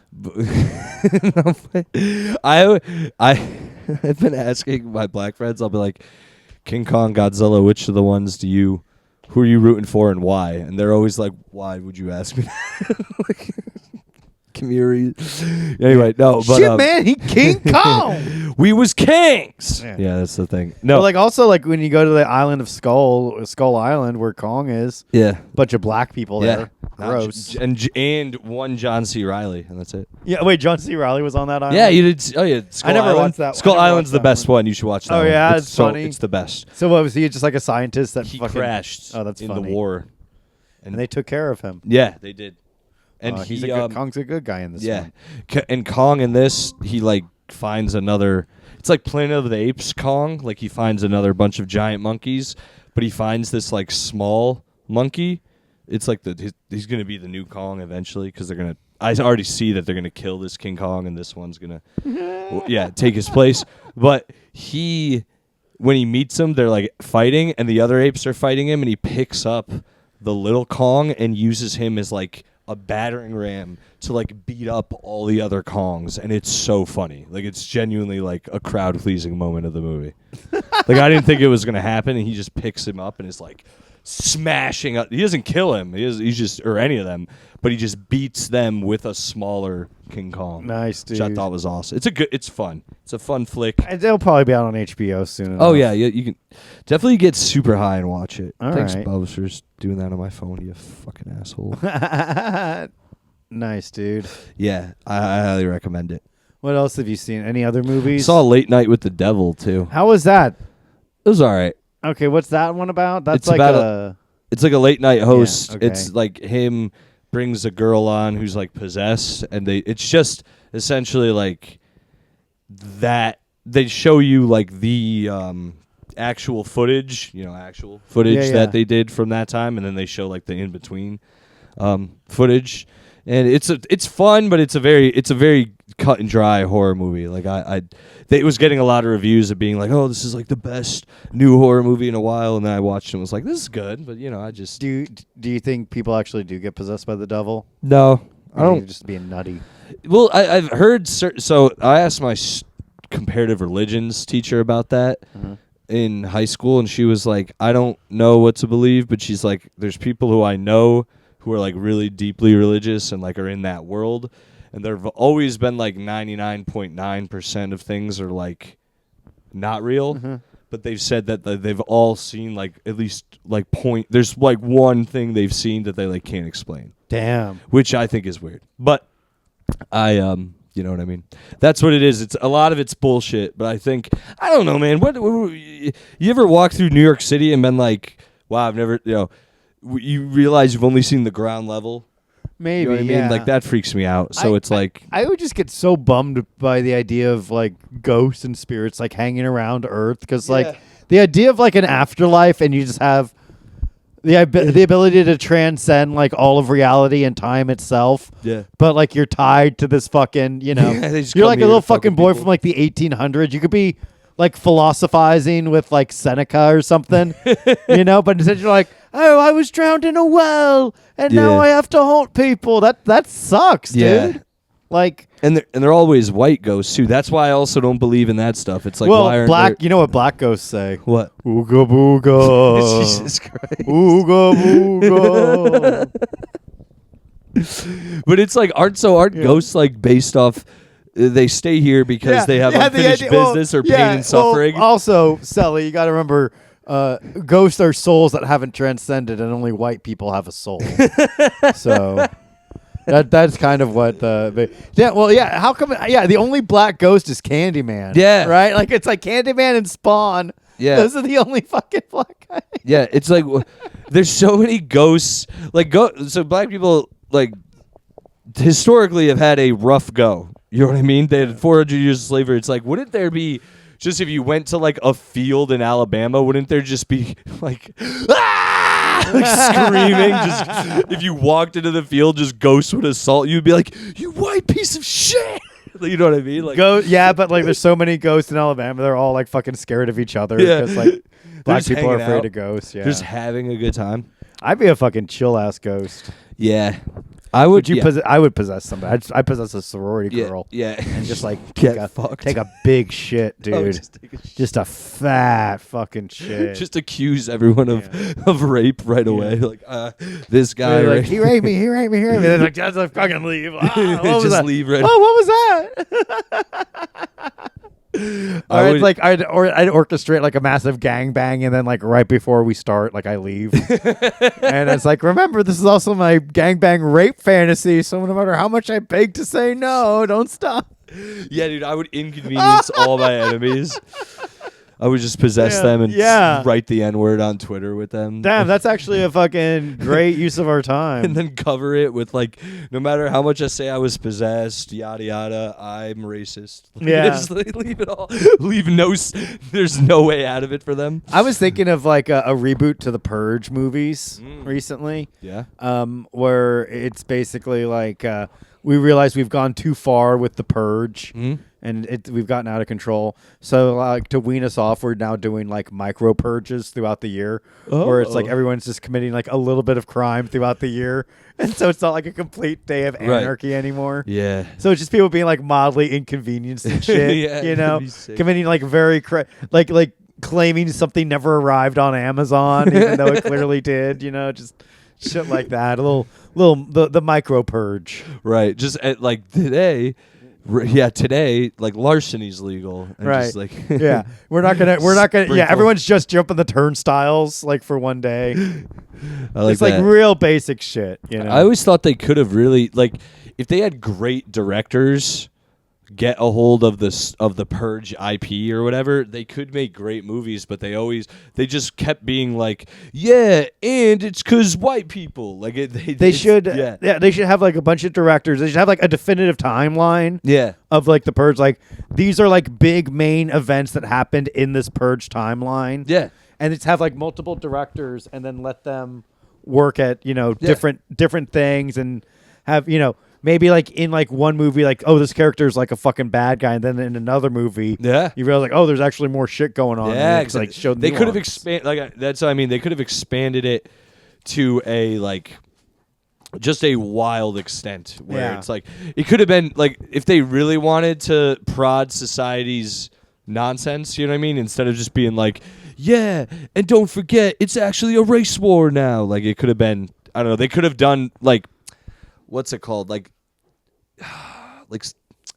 I've been asking my black friends. I'll be like, King Kong, Godzilla. Which of the ones who are you rooting for and why? And they're always like, why would you ask me that? Like, Anyway, no, but shit, man, he King Kong. We was kings. Yeah, that's the thing. No, but like also like when you go to the island of Skull Island where Kong is. Yeah, bunch of black people there. Gross. And one John C. Reilly, and that's it. Yeah, wait, John C. Reilly was on that island. Yeah, you did. Oh yeah, I never watched that. Skull Island's the best one. You should watch that. Oh one. yeah, it's funny. It's the best. So what was he? Just like a scientist that he fucking crashed. Oh, that's in funny. the war, and they took care of him. Yeah, they did. And Kong's a good guy in this. Yeah, one. And Kong in this, he like finds another. It's like Planet of the Apes Kong. Like he finds another bunch of giant monkeys, but he finds this like small monkey. It's like he's gonna be the new Kong eventually because they're gonna. I already see that they're gonna kill this King Kong and this one's gonna, take his place. But when he meets him, they're like fighting, and the other apes are fighting him, and he picks up the little Kong and uses him as like a battering ram to like beat up all the other Kongs, and it's so funny. Like it's genuinely like a crowd pleasing moment of the movie. Like I didn't think it was gonna happen, and he just picks him up and is like smashing up. He doesn't kill him. He's just or any of them, but he just beats them with a smaller King Kong. Nice, dude. Which I thought was awesome. It's fun. It's a fun flick. They'll probably be out on HBO soon enough. Oh yeah, you can definitely get super high and watch it. Thanks, right. Bubs, for doing that on my phone. You fucking asshole. Nice, dude. Yeah, I highly recommend it. What else have you seen? Any other movies? Saw Late Night with the Devil too. How was that? It was all right. Okay, what's that one about? That's it's like about it's like a late night host. Yeah, okay. It's like him brings a girl on who's like possessed, and it's just essentially like that. They show you like the actual footage, that they did from that time, and then they show like the in between footage, and it's fun, but it's a very cut and dry horror movie. Like it was getting a lot of reviews of being like, oh, this is like the best new horror movie in a while, and then I watched it and was like, this is good, but I just do you think people actually do get possessed by the devil? No, I don't. Just being nutty. Well, I've heard so I asked my comparative religions teacher about that in high school, and she was like, I don't know what to believe, but she's like, there's people who I know who are like really deeply religious and like are in that world, and there've always been like 99.9% of things are like not real, but they've said that they've all seen like at least like there's like one thing they've seen that they like can't explain. Damn. Which I think is weird, but I you know what I mean? That's what it is. It's a lot of it's bullshit, but I think I don't know, man. What you ever walk through New York City and been like, wow, I've never, you realize you've only seen the ground level? Maybe, you know what I mean? yeah. Like that freaks me out. So it's like I would just get so bummed by the idea of like ghosts and spirits like hanging around Earth, because like the idea of like an afterlife and you just have the ability to transcend like all of reality and time itself. Yeah. But like you're tied to this fucking, you're like a little fucking boy from like the 1800s. You could be like philosophizing with like Seneca or something, but instead you're like, oh, I was drowned in a well and now I have to haunt people. That sucks, dude. Like, and they're always white ghosts too. That's why I also don't believe in that stuff. It's like, well, why aren't black. You know what black ghosts say? What? Ooga booga. Jesus Christ. Ooga booga. But it's like aren't ghosts like based off? They stay here because they have unfinished business or pain and suffering. Well, also, Selli, you got to remember, ghosts are souls that haven't transcended, and only white people have a soul. So. That's kind of what yeah. How come? Yeah, the only black ghost is Candyman. Yeah, right. Like it's like Candyman and Spawn. Yeah, those are the only fucking black guys. Yeah, it's like there's so many ghosts. Like so black people like historically have had a rough go. You know what I mean? They had 400 years of slavery. It's like, wouldn't there be just if you went to like a field in Alabama, wouldn't there just be like like screaming? Just if you walked into the field, just ghosts would assault you. You'd be like, "You white piece of shit." You know what I mean? Like, yeah, but like, there's so many ghosts in Alabama. They're all like fucking scared of each other because like black people are afraid of ghosts. Yeah, just having a good time. I'd be a fucking chill ass ghost. Yeah. I would. I would possess somebody. I possess a sorority girl. Yeah, and just like take a big shit, dude. Oh, just a fat fucking shit. Just accuse everyone of rape right away. Like this guy. Like, he raped me. He raped me. He raped me. Then like just like fucking leave. Just leave right. Oh, what was that? I'd orchestrate like a massive gangbang, and then like right before we start, like I leave, and it's like, remember, this is also my gangbang rape fantasy. So no matter how much I beg to say no, don't stop. Yeah, dude, I would inconvenience all my enemies. I would just possess them and write the N-word on Twitter with them. Damn, that's actually a fucking great use of our time. And then cover it with like, no matter how much I say I was possessed, yada yada, I'm racist. Yeah, just leave it all. There's no way out of it for them. I was thinking of like a reboot to the Purge movies recently. Yeah. Where it's basically like we realize we've gone too far with the Purge. And we've gotten out of control. So, like, to wean us off, we're now doing, like, micro purges throughout the year. Where it's, like, everyone's just committing, like, a little bit of crime throughout the year. And so it's not, like, a complete day of anarchy anymore. Yeah. So it's just people being, like, mildly inconvenienced and shit, you know? Committing, like, very... like, claiming something never arrived on Amazon, even though it clearly did, you know? Just shit like that. The micro purge. Right. Just, like, today... Yeah, today, like larceny's legal. And right. Just like yeah, we're not gonna. Yeah, everyone's just jumping the turnstiles like for one day. It's like real basic shit. You know, I always thought they could have really like if they had great directors get a hold of the Purge IP or whatever, they could make great movies, but they just kept being like, yeah, and it's because white people. Like they should have like a bunch of directors. They should have like a definitive timeline. Yeah. Of like the Purge, like these are like big main events that happened in this Purge timeline. Yeah. And it's have like multiple directors and then let them work at, different things and have, maybe like in like one movie, like, oh, this character is like a fucking bad guy, and then in another movie, you realize like, oh, there's actually more shit going on. Yeah, like showed they could have expanded. Like that's what I mean. They could have expanded it to a like just a wild extent where it's like it could have been like if they really wanted to prod society's nonsense. You know what I mean? Instead of just being like, yeah, and don't forget, it's actually a race war now. Like it could have been. I don't know. They could have done like. What's it called? Like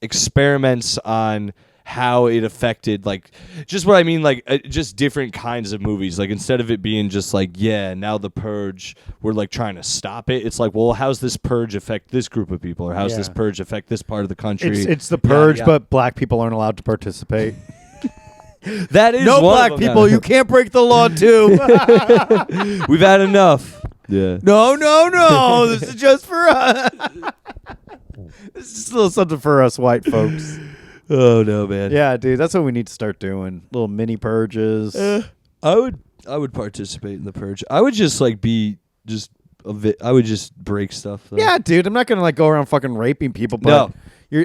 experiments on how it affected, like, just what I mean, like, just different kinds of movies. Like, instead of it being just like, yeah, now the Purge, we're like trying to stop it. It's like, well, how's this Purge affect this group of people, or how's this Purge affect this part of the country? It's the Purge, but black people aren't allowed to participate. That is no black people. You can't break the law too. We've had enough. Yeah. No. This is just for us. This is just a little something for us white folks. Oh no, man. Yeah, dude, that's what we need to start doing. Little mini purges. I would participate in the Purge. I would just like be just I would just break stuff. Though. Yeah, dude. I'm not gonna like go around fucking raping people. But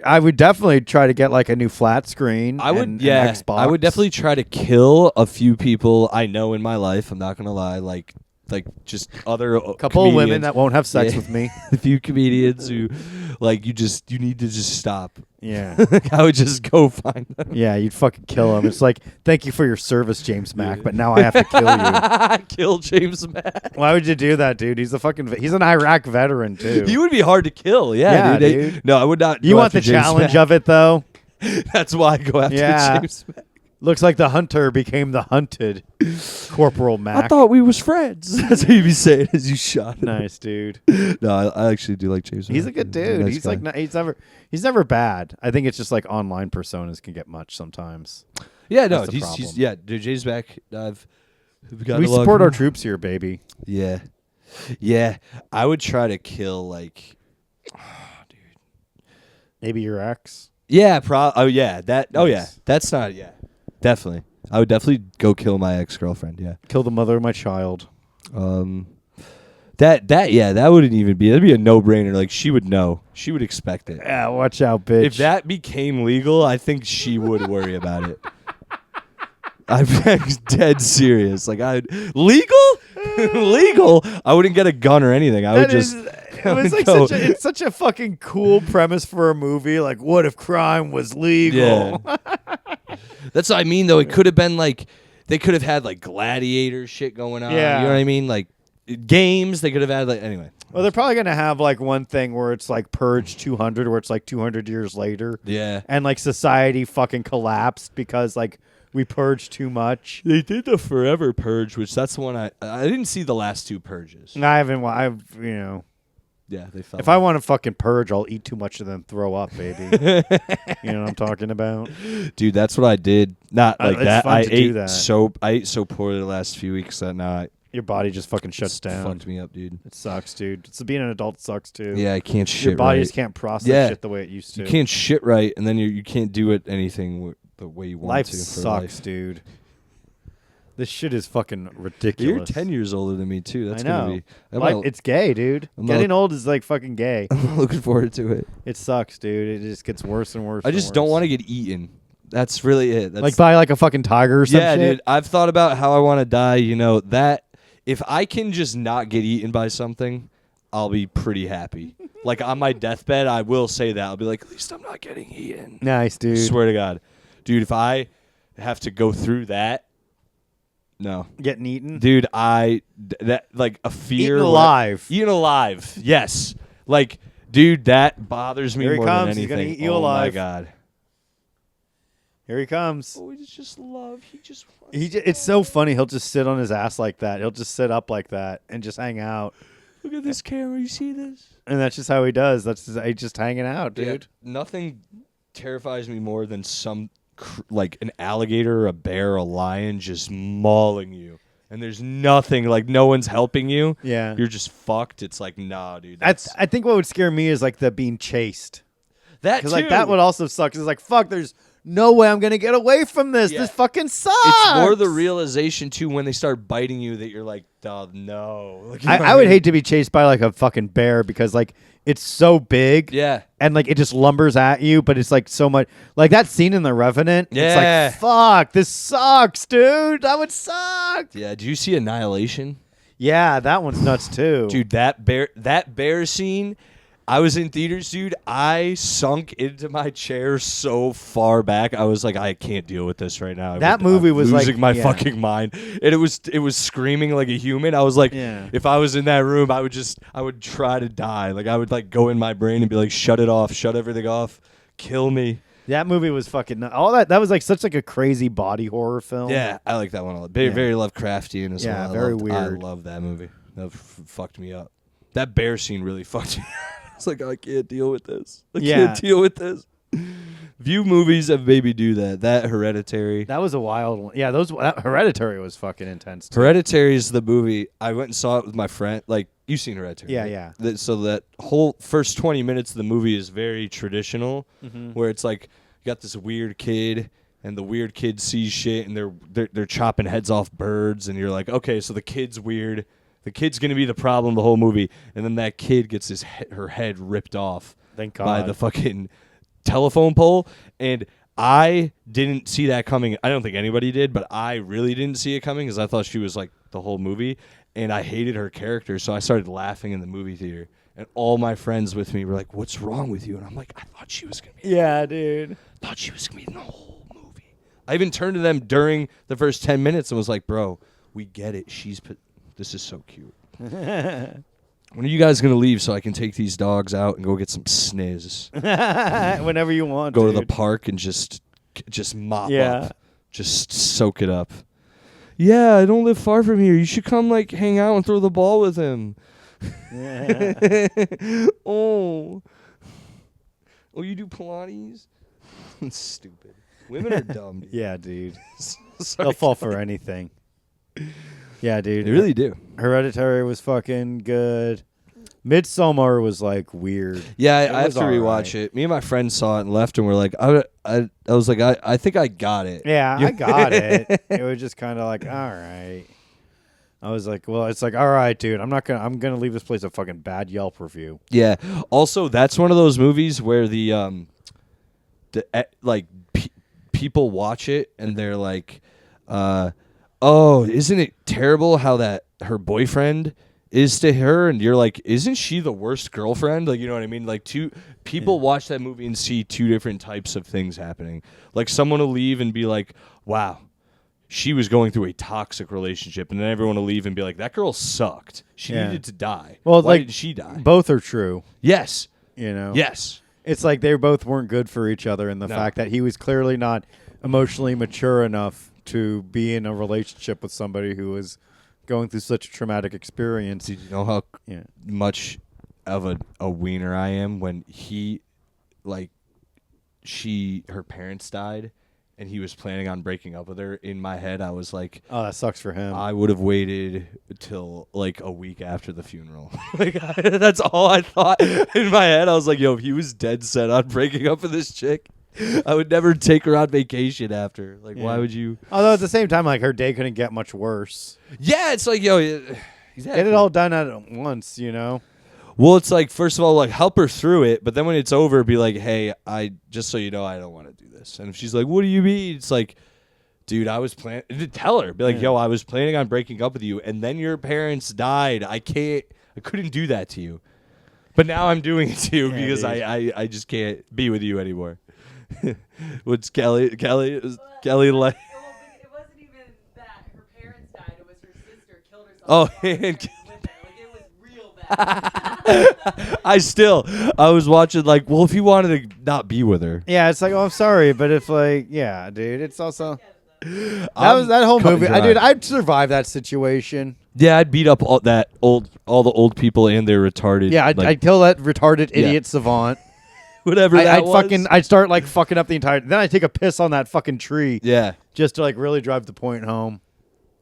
I would definitely try to get like a new flat screen. I would, and Xbox. I would definitely try to kill a few people I know in my life. I'm not gonna lie, like just other couple of women that won't have sex with me. A few comedians who, like, you need to just stop. Yeah, I would just go find them. Yeah, you'd fucking kill them. It's like, thank you for your service, James Mack, but now I have to kill you. Kill James Mack. Why would you do that, dude? He's an Iraq veteran too. He would be hard to kill. Yeah, dude. No, I would not. You want the challenge of it though? That's why I go after James Mack. Looks like the hunter became the hunted. Corporal Mac. I thought we was friends. That's what you'd be saying as you shot him. Nice, dude. No, I actually do like James. He's a good dude. He's like he's never bad. I think it's just like online personas can get much sometimes. Yeah, no, he's dude, James back. We support our troops here, baby. Yeah. Yeah. I would try to kill dude. Maybe your ex. Yeah, that's not definitely. I would definitely go kill my ex-girlfriend, yeah. Kill the mother of my child. That wouldn't even be. That'd be a no-brainer. Like, she would know. She would expect it. Yeah, watch out, bitch. If that became legal, I think she would worry about it. I'm dead serious. Like, legal? Legal? I wouldn't get a gun or anything. It's such a fucking cool premise for a movie. Like, what if crime was legal? Yeah. That's what I mean, though. It could have been like, they could have had like gladiator shit going on. Yeah. You know what I mean? Like games. They could have had anyway. Well, they're probably gonna have like one thing where it's like Purge 200, where it's like 200 years later. Yeah. And like society fucking collapsed because like we purged too much. They did the Forever Purge, which that's the one I didn't see the last two purges. I haven't. Yeah, they felt. If I want to fucking purge, I'll eat too much and then throw up, baby. You know what I'm talking about? Dude, that's what I did. Not like that. I ate so poorly the last few weeks that now your body just fucking shuts down. Fucked me up, dude. It sucks, dude. So being an adult sucks too. Yeah, I can't shit right. Your body just can't process shit the way it used to. You can't shit right, and then you can't do anything the way you want life to. Sucks, dude. This shit is fucking ridiculous. You're 10 years older than me, too. That's I know. Gonna be... It's gay, dude. Getting old is like fucking gay. I'm looking forward to it. It sucks, dude. It just gets worse and worse. I just don't want to get eaten. That's really it. Like by like a fucking tiger or something. Yeah, dude. I've thought about how I want to die. You know, that if I can just not get eaten by something, I'll be pretty happy. Like on my deathbed, I will say that. I'll be like, at least I'm not getting eaten. Nice, dude. Swear to God. Dude, if I have to go through that, no. Getting eaten? Dude, that like a fear. Eaten alive. Yes. Like, dude, that bothers me more than anything. He's gonna eat you alive. Oh my God. Here he comes. Oh, he just love. It's so funny. He'll just sit on his ass like that. He'll just sit up like that and just hang out. Look at this camera. You see this? And that's just how he does. He's just hanging out, dude. Yeah, nothing terrifies me more than like an alligator, a bear, a lion just mauling you, and there's nothing, like no one's helping you. Yeah, you're just fucked. It's like, nah, dude. I think what would scare me is like the being chased. That too. Like that would also suck. It's like, fuck, there's no way I'm gonna get away from this. Yeah. This fucking sucks. It's more the realization too when they start biting you that you're like, oh no. Like, I would hate to be chased by like a fucking bear because like it's so big. Yeah. And like it just lumbers at you, but it's like so much like that scene in The Revenant. Yeah. It's like, fuck, this sucks, dude. That would suck. Yeah. Did you see Annihilation? Yeah, that one's nuts too. Dude, that bear scene. I was in theaters, dude. I sunk into my chair so far back. I was like, I can't deal with this right now. That movie was losing my fucking mind. And it was screaming like a human. I was like, if I was in that room, I would try to die. Like I would like go in my brain and be like, shut it off, shut everything off, kill me. That movie was fucking all that. That was like such like a crazy body horror film. Yeah, I like that one a lot. Very Lovecraftian as well. Yeah, very weird. I love that movie. That fucked me up. That bear scene really fucked me up. It's like, I can't deal with this. I can't deal with this. Few movies that maybe do that. That Hereditary. That was a wild one. Yeah, Hereditary was fucking intense too. Hereditary is the movie. I went and saw it with my friend. Like, you've seen Hereditary. Yeah, right? So that whole first 20 minutes of the movie is very traditional, where it's like, you got this weird kid, and the weird kid sees shit, and they're chopping heads off birds, and you're like, okay, so the kid's weird. The kid's going to be the problem the whole movie. And then that kid gets her head ripped off by the fucking telephone pole. And I didn't see that coming. I don't think anybody did, but I really didn't see it coming because I thought she was like the whole movie. And I hated her character, so I started laughing in the movie theater. And all my friends with me were like, what's wrong with you? And I'm like, I thought she was going to be dude. I thought she was going to be in the whole movie. I even turned to them during the first 10 minutes and was like, bro, we get it. This is so cute. When are you guys going to leave so I can take these dogs out and go get some sniz? Whenever you want, Go to the park and just mop up. Just soak it up. Yeah, I don't live far from here. You should come like hang out and throw the ball with him. Oh, you do Pilates? Stupid. Women are dumb. Dude. Yeah, dude. They'll fall for anything. Yeah, dude. They really do. Hereditary was fucking good. Midsommar was like weird. Yeah, I have to rewatch it. Me and my friend saw it and left, and we're like, I was like, I think I got it. Yeah, I got it. It was just kind of like, all right. I was like, well, it's like, all right, dude. I'm gonna leave this place a fucking bad Yelp review. Yeah. Also, that's one of those movies where people watch it and they're like, oh, isn't it terrible how that her boyfriend is to her? And you're like, isn't she the worst girlfriend? Like, you know what I mean? Like, two people watch that movie and see two different types of things happening. Like, someone will leave and be like, wow, she was going through a toxic relationship, and then everyone will leave and be like, that girl sucked. She needed to die. Well, why did she die? Both are true. Yes. You know? Yes. It's like they both weren't good for each other, and the fact that he was clearly not emotionally mature enough to be in a relationship with somebody who was going through such a traumatic experience. Did you know how much of a wiener I am when her parents died and he was planning on breaking up with her? In my head, I was like, oh, that sucks for him. I would have waited till like a week after the funeral. That's all I thought in my head. I was like, yo, if he was dead set on breaking up with this chick, I would never take her on vacation after. Like, why would you? Although at the same time, like, her day couldn't get much worse. Yeah, it's like, yo, get it all done at once, you know? Well, it's like, first of all, like, help her through it, but then when it's over, be like, hey, just so you know, I don't want to do this. And if she's like, what do you mean? It's like, dude, I was planning to tell her, be like, yo, I was planning on breaking up with you, and then your parents died. I couldn't do that to you. But now I'm doing it to you because I just can't be with you anymore. What's Kelly like? It wasn't even that her parents died. It was her sister killed herself. Oh, and it was real bad. I was watching like, well, if he wanted to not be with her. Yeah, it's like, oh, I'm sorry, but if like, yeah, dude, it's also that whole movie. I'd survive that situation. Yeah, I'd beat up all the old people and their retarded. Yeah, I'd kill that retarded idiot savant. Whatever that was. I'd start like fucking up the entire. Then I'd take a piss on that fucking tree. Yeah, just to like really drive the point home.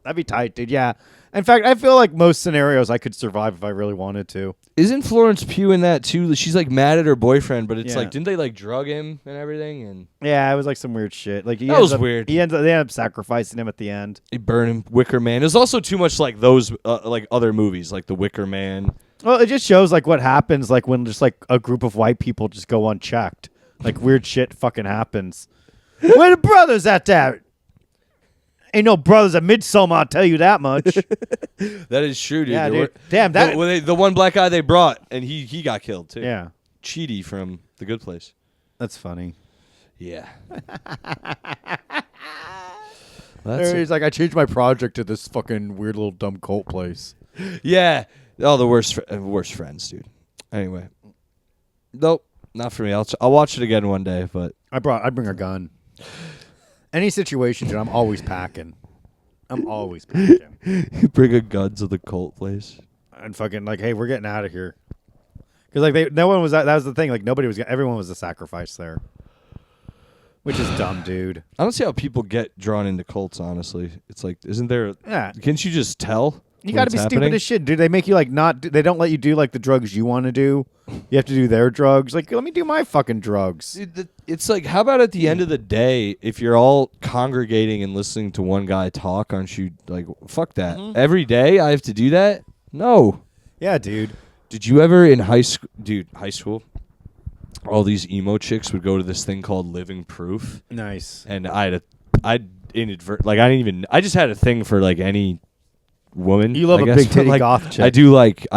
That'd be tight, dude. Yeah. In fact, I feel like most scenarios I could survive if I really wanted to. Isn't Florence Pugh in that too? She's like mad at her boyfriend, but it's like, didn't they like drug him and everything? And yeah, it was like some weird shit. Like that was weird. They end up sacrificing him at the end. They burn him. Wicker Man. It was also too much like those like other movies, like The Wicker Man. Well, it just shows like what happens like when just like a group of white people just go unchecked. Like weird shit fucking happens. Where the brothers at that? Ain't no brothers at Midsommar, I'll tell you that much. That is true, dude. Yeah, dude. Damn, that... The one black guy they brought, and he got killed, too. Yeah. Chidi from The Good Place. That's funny. Yeah. He's like, I changed my project to this fucking weird little dumb cult place. Yeah. Oh, the worst friends, dude. Anyway. Nope. Not for me. I'll watch it again one day, but... I'd bring a gun. Any situation, dude, I'm always packing. You bring a gun to the cult place. And fucking like, hey, we're getting out of here. Because like no one was that was the thing. Like everyone was a sacrifice there. Which is dumb, dude. I don't see how people get drawn into cults, honestly. It's like, isn't there... Yeah. Can't you just tell? You got to be stupid as shit, dude. They make you like they don't let you do like the drugs you want to do. You have to do their drugs. Like, let me do my fucking drugs. It's like, how about at the end of the day, if you're all congregating and listening to one guy talk, aren't you like, fuck that. Mm-hmm. Every day I have to do that? No. Yeah, dude. Did you ever in high school, all these emo chicks would go to this thing called Living Proof? Nice. And I just had a thing for like any woman. You love a big titty goth chick. I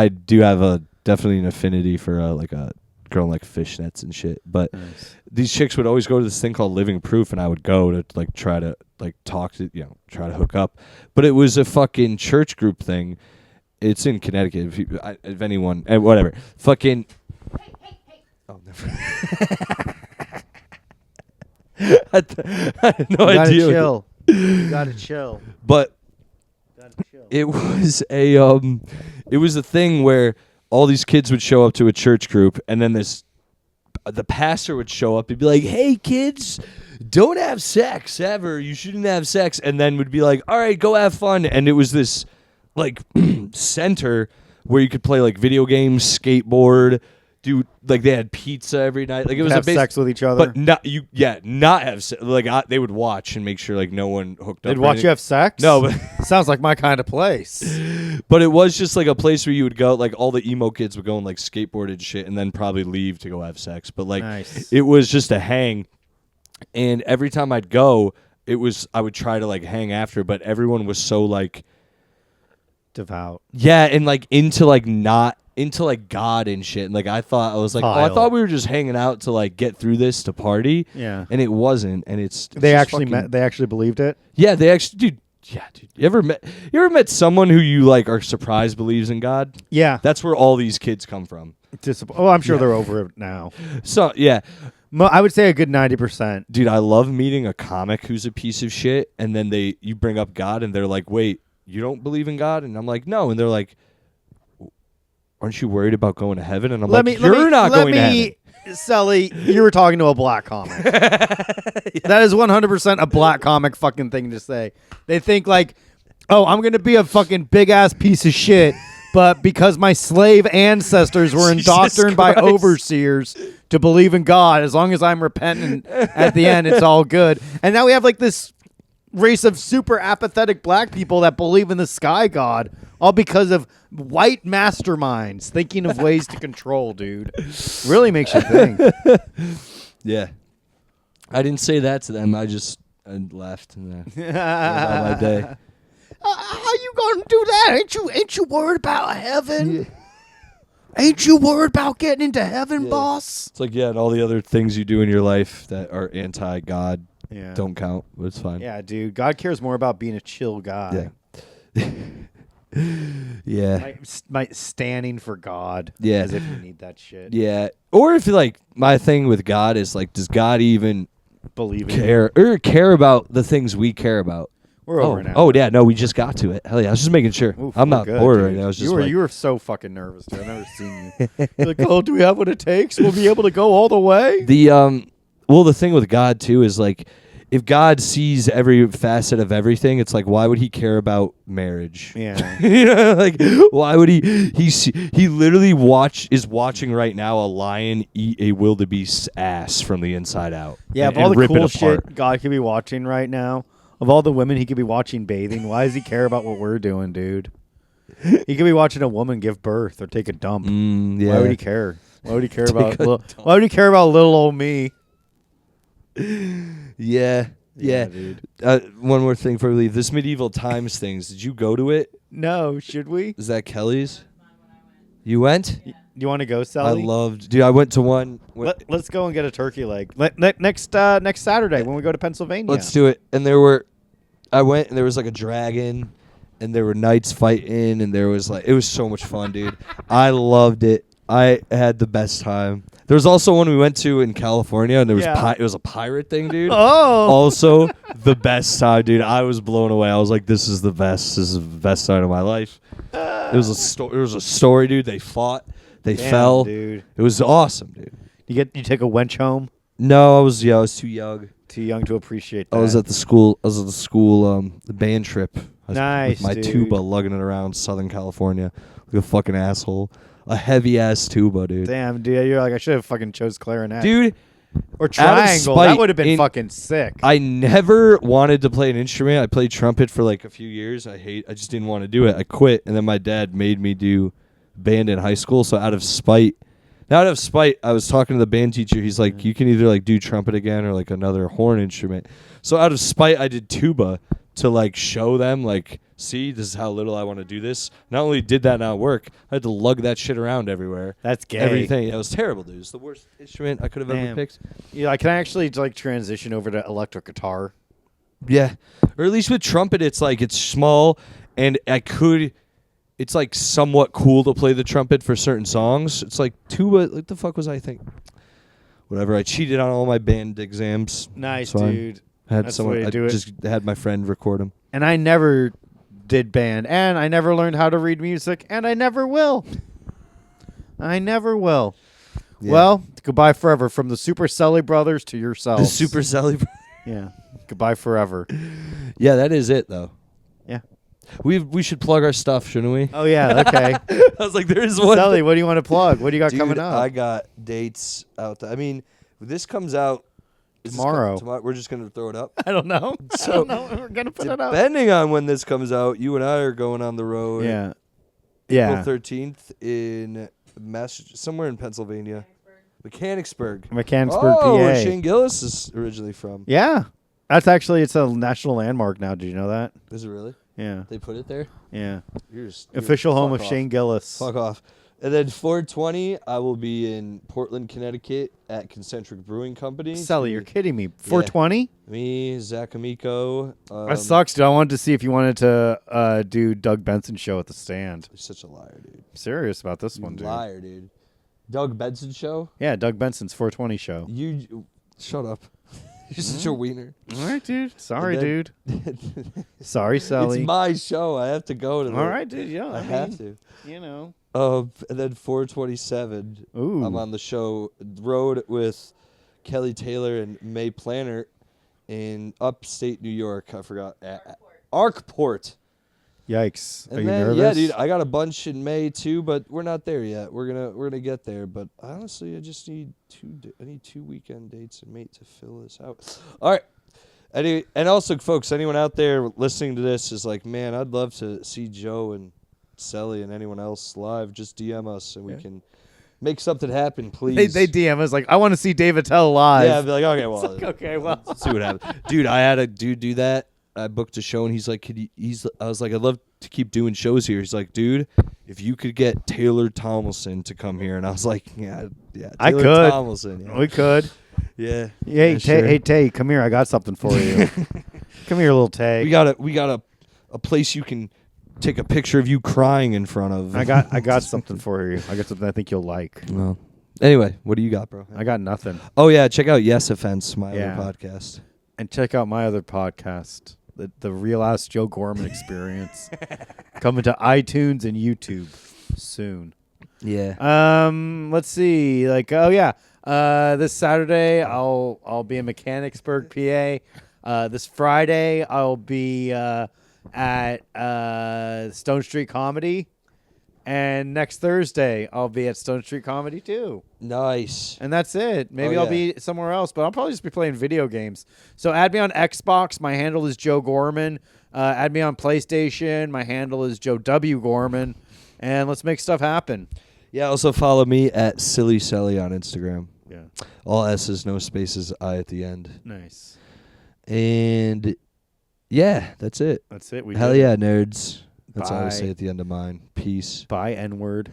do have definitely an affinity for like a girl like fishnets and shit. But these chicks would always go to this thing called Living Proof, and I would go to like try to like talk to try to hook up. But it was a fucking church group thing. It's in Connecticut. If anyone, whatever, fucking. Hey. Oh, never. I had no idea. Chill. You gotta chill. But it was a thing where all these kids would show up to a church group, and then the pastor would show up and be like, "Hey kids, don't have sex ever. You shouldn't have sex." And then would be like, "All right, go have fun." And it was this like center where you could play like video games, skateboard, do like they had pizza every night. Like it was have sex with each other, but not have sex. Like they would watch and make sure like no one hooked up. They'd watch you have sex. No, but sounds like my kind of place. But it was just like a place where you would go. Like all the emo kids would go and like skateboard and shit, and then probably leave to go have sex. But like It was just a hang, and every time I'd go, I would try to like hang after, but everyone was so like devout. Yeah, and like into like God and shit. And like I thought we were just hanging out to like get through this to party. Yeah. And it wasn't. And it's they actually believed it? Yeah, they actually dude. You ever met someone who you like are surprised believes in God? Yeah. That's where all these kids come from. I'm sure they're over it now. So, yeah. I would say a good 90%. Dude, I love meeting a comic who's a piece of shit, and then you bring up God, and they're like, "Wait, you don't believe in God?" And I'm like, "No." And they're like, "Aren't you worried about going to heaven?" And I'm "You're not going to heaven." Selli, you were talking to a black comic. That is 100% a black comic fucking thing to say. They think like, "Oh, I'm going to be a fucking big-ass piece of shit, but because my slave ancestors were indoctrinated by overseers to believe in God, as long as I'm repentant at the end, it's all good." And now we have like this race of super apathetic black people that believe in the sky god, all because of white masterminds thinking of ways to control, dude. Really makes you think. Yeah. I didn't say that to them. I left and went about my day. How you gonna do that? Ain't you worried about heaven? Yeah. Ain't you worried about getting into heaven, boss? It's like, and all the other things you do in your life that are anti-God don't count, but it's fine. Yeah, dude. God cares more about being a chill guy. Yeah. Yeah. My standing for God. Yeah. As if you need that shit. Yeah. Or if like my thing with God is like, does God even believe care about the things we care about? We're over now. Oh yeah, no, we just got to it. Hell yeah, I was just making sure. Oof, I'm not bored right now. I was just you were so fucking nervous, dude. I've never seen you. You're like, "Oh, do we have what it takes? We'll be able to go all the way." The thing with God too is like, if God sees every facet of everything, it's like, why would he care about marriage? Yeah. You know, like, why would he literally is watching right now a lion eat a wildebeest's ass from the inside out. Yeah, of all the cool shit God could be watching right now, of all the women he could be watching bathing, why does he care about what we're doing, dude? He could be watching a woman give birth or take a dump. Yeah. Why would he care? Why would he care about little old me? Yeah. Dude. One more thing before we leave. This Medieval Times things, did you go to it? No, should we? Is that Kelly's? You went? Yeah. You want to go, Selli? I went to one. Let's go and get a turkey leg. Next Saturday when we go to Pennsylvania. Let's do it. And I went and there was like a dragon and there were knights fighting and there was it was so much fun, dude. I loved it. I had the best time. There was also one we went to in California, and there was it was a pirate thing, dude. Oh, also the best time, dude. I was blown away. I was like, "This is the best. This is the best time of my life." It was a story, dude. They fought, they fell, dude. It was awesome, dude. You take a wench home? No, I was too young. Too young to appreciate that. I was at the school. The band trip. Nice, with my dude. tuba, lugging it around Southern California like a fucking asshole. A heavy ass tuba, dude. Damn, dude, you're like, I should have fucking chose clarinet, dude, or triangle. That would have been fucking sick. I never wanted to play an instrument. I played trumpet for like a few years. I just didn't want to do it. I quit, and then my dad made me do band in high school. So out of spite, I was talking to the band teacher. He's like, you can either like do trumpet again or like another horn instrument. So out of spite, I did tuba to like show them like, see, this is how little I want to do this. Not only did that not work, I had to lug that shit around everywhere. That's gay. Everything. It was terrible, dude. It's the worst instrument I could have ever picked. Yeah, can I actually like transition over to electric guitar? Yeah. Or at least with trumpet, it's like it's small, and it's like somewhat cool to play the trumpet for certain songs. It's like tuba. Like the fuck was I thinking? Whatever. I cheated on all my band exams. Nice, dude. That's the way to do it. Just had my friend record them. And I never did band, and I never learned how to read music, and I never will. I never will. Yeah. Well, goodbye forever from the Super Selli brothers to yourselves. The Super Selli brothers. Yeah. Goodbye forever. Yeah, that is it, though. Yeah. We should plug our stuff, shouldn't we? Oh, yeah. Okay. I was like, there is one. Selli, what do you want to plug? What do you got Dude, coming up? I got dates out there. I mean, this comes out tomorrow. We're just going to throw it up. I don't know. So, I don't know when we're going to put it up. Depending on when this comes out, you and I are going on the road. Yeah. April 13th in somewhere in Pennsylvania. Mechanicsburg, PA. Where Shane Gillis is originally from. Yeah. It's a national landmark now. Did you know that? Is it really? Yeah. They put it there? Yeah. You're official home of Shane Gillis. Fuck off. And then 420, I will be in Portland, Connecticut at Concentric Brewing Company. Selli, you're kidding me. 420? Yeah. Me, Zach Amico. That sucks, dude. I wanted to see if you wanted to do Doug Benson's show at the stand. You're such a liar, dude. I'm serious about this one, dude. Liar, dude. Doug Benson show? Yeah, Doug Benson's 420 show. You shut up. You're such a wiener. All right, dude. Sorry, dude. Sorry, Selli. It's my show. I have to go to. All right, dude. Yeah, I have to. You know. And then 427. Ooh. I'm on the show road with Kelly Taylor and May Planner in upstate New York. I forgot. Arkport. Yikes. And Are you then, nervous? Yeah, dude, I got a bunch in May too, but we're not there yet. We're gonna get there, but honestly, I just need 2 weekend dates in May to fill this out. All right. Anyway, and also, folks, anyone out there listening to this is like, man, I'd love to see Joe and Selli and anyone else live. Just DM us and we can make something happen, please. They DM us like, I want to see Dave Attell live. Yeah, I'd be like, okay, well, okay, well, let's see what happens. Dude, I had a dude do that. I booked a show and he's like, I was like, I'd love to keep doing shows here. He's like, dude, if you could get Taylor Tomlinson to come here, and I was like, yeah, Taylor I could. Tomlinson, yeah. We could. Yeah. Hey, sure. Hey, Tay, come here. I got something for you. Come here, little Tay. We got a place you can take a picture of you crying in front of. I got something for you. I got something I think you'll like. Well, anyway, what do you got, bro? I got nothing. Oh yeah, check out Yes Offense, my other podcast, and check out my other podcast. The Real Ass Joe Gorman Experience, coming to iTunes and YouTube soon. Yeah. Let's see. This Saturday I'll be in Mechanicsburg, PA. This Friday I'll be at Stone Street Comedy, and next Thursday I'll be at Stone Street Comedy too. Nice. And that's it. Maybe I'll be somewhere else, but I'll probably just be playing video games. So add me on Xbox. My handle is Joe Gorman. Add me on PlayStation. My handle is Joe W. Gorman. And let's make stuff happen. Yeah, also follow me at Silly Selli on Instagram. Yeah. All S's, no spaces, I at the end. Nice. And yeah, that's it. That's it. Hell yeah, nerds. That's all I Bye. say at the end of mine. Peace. Bye, N-word.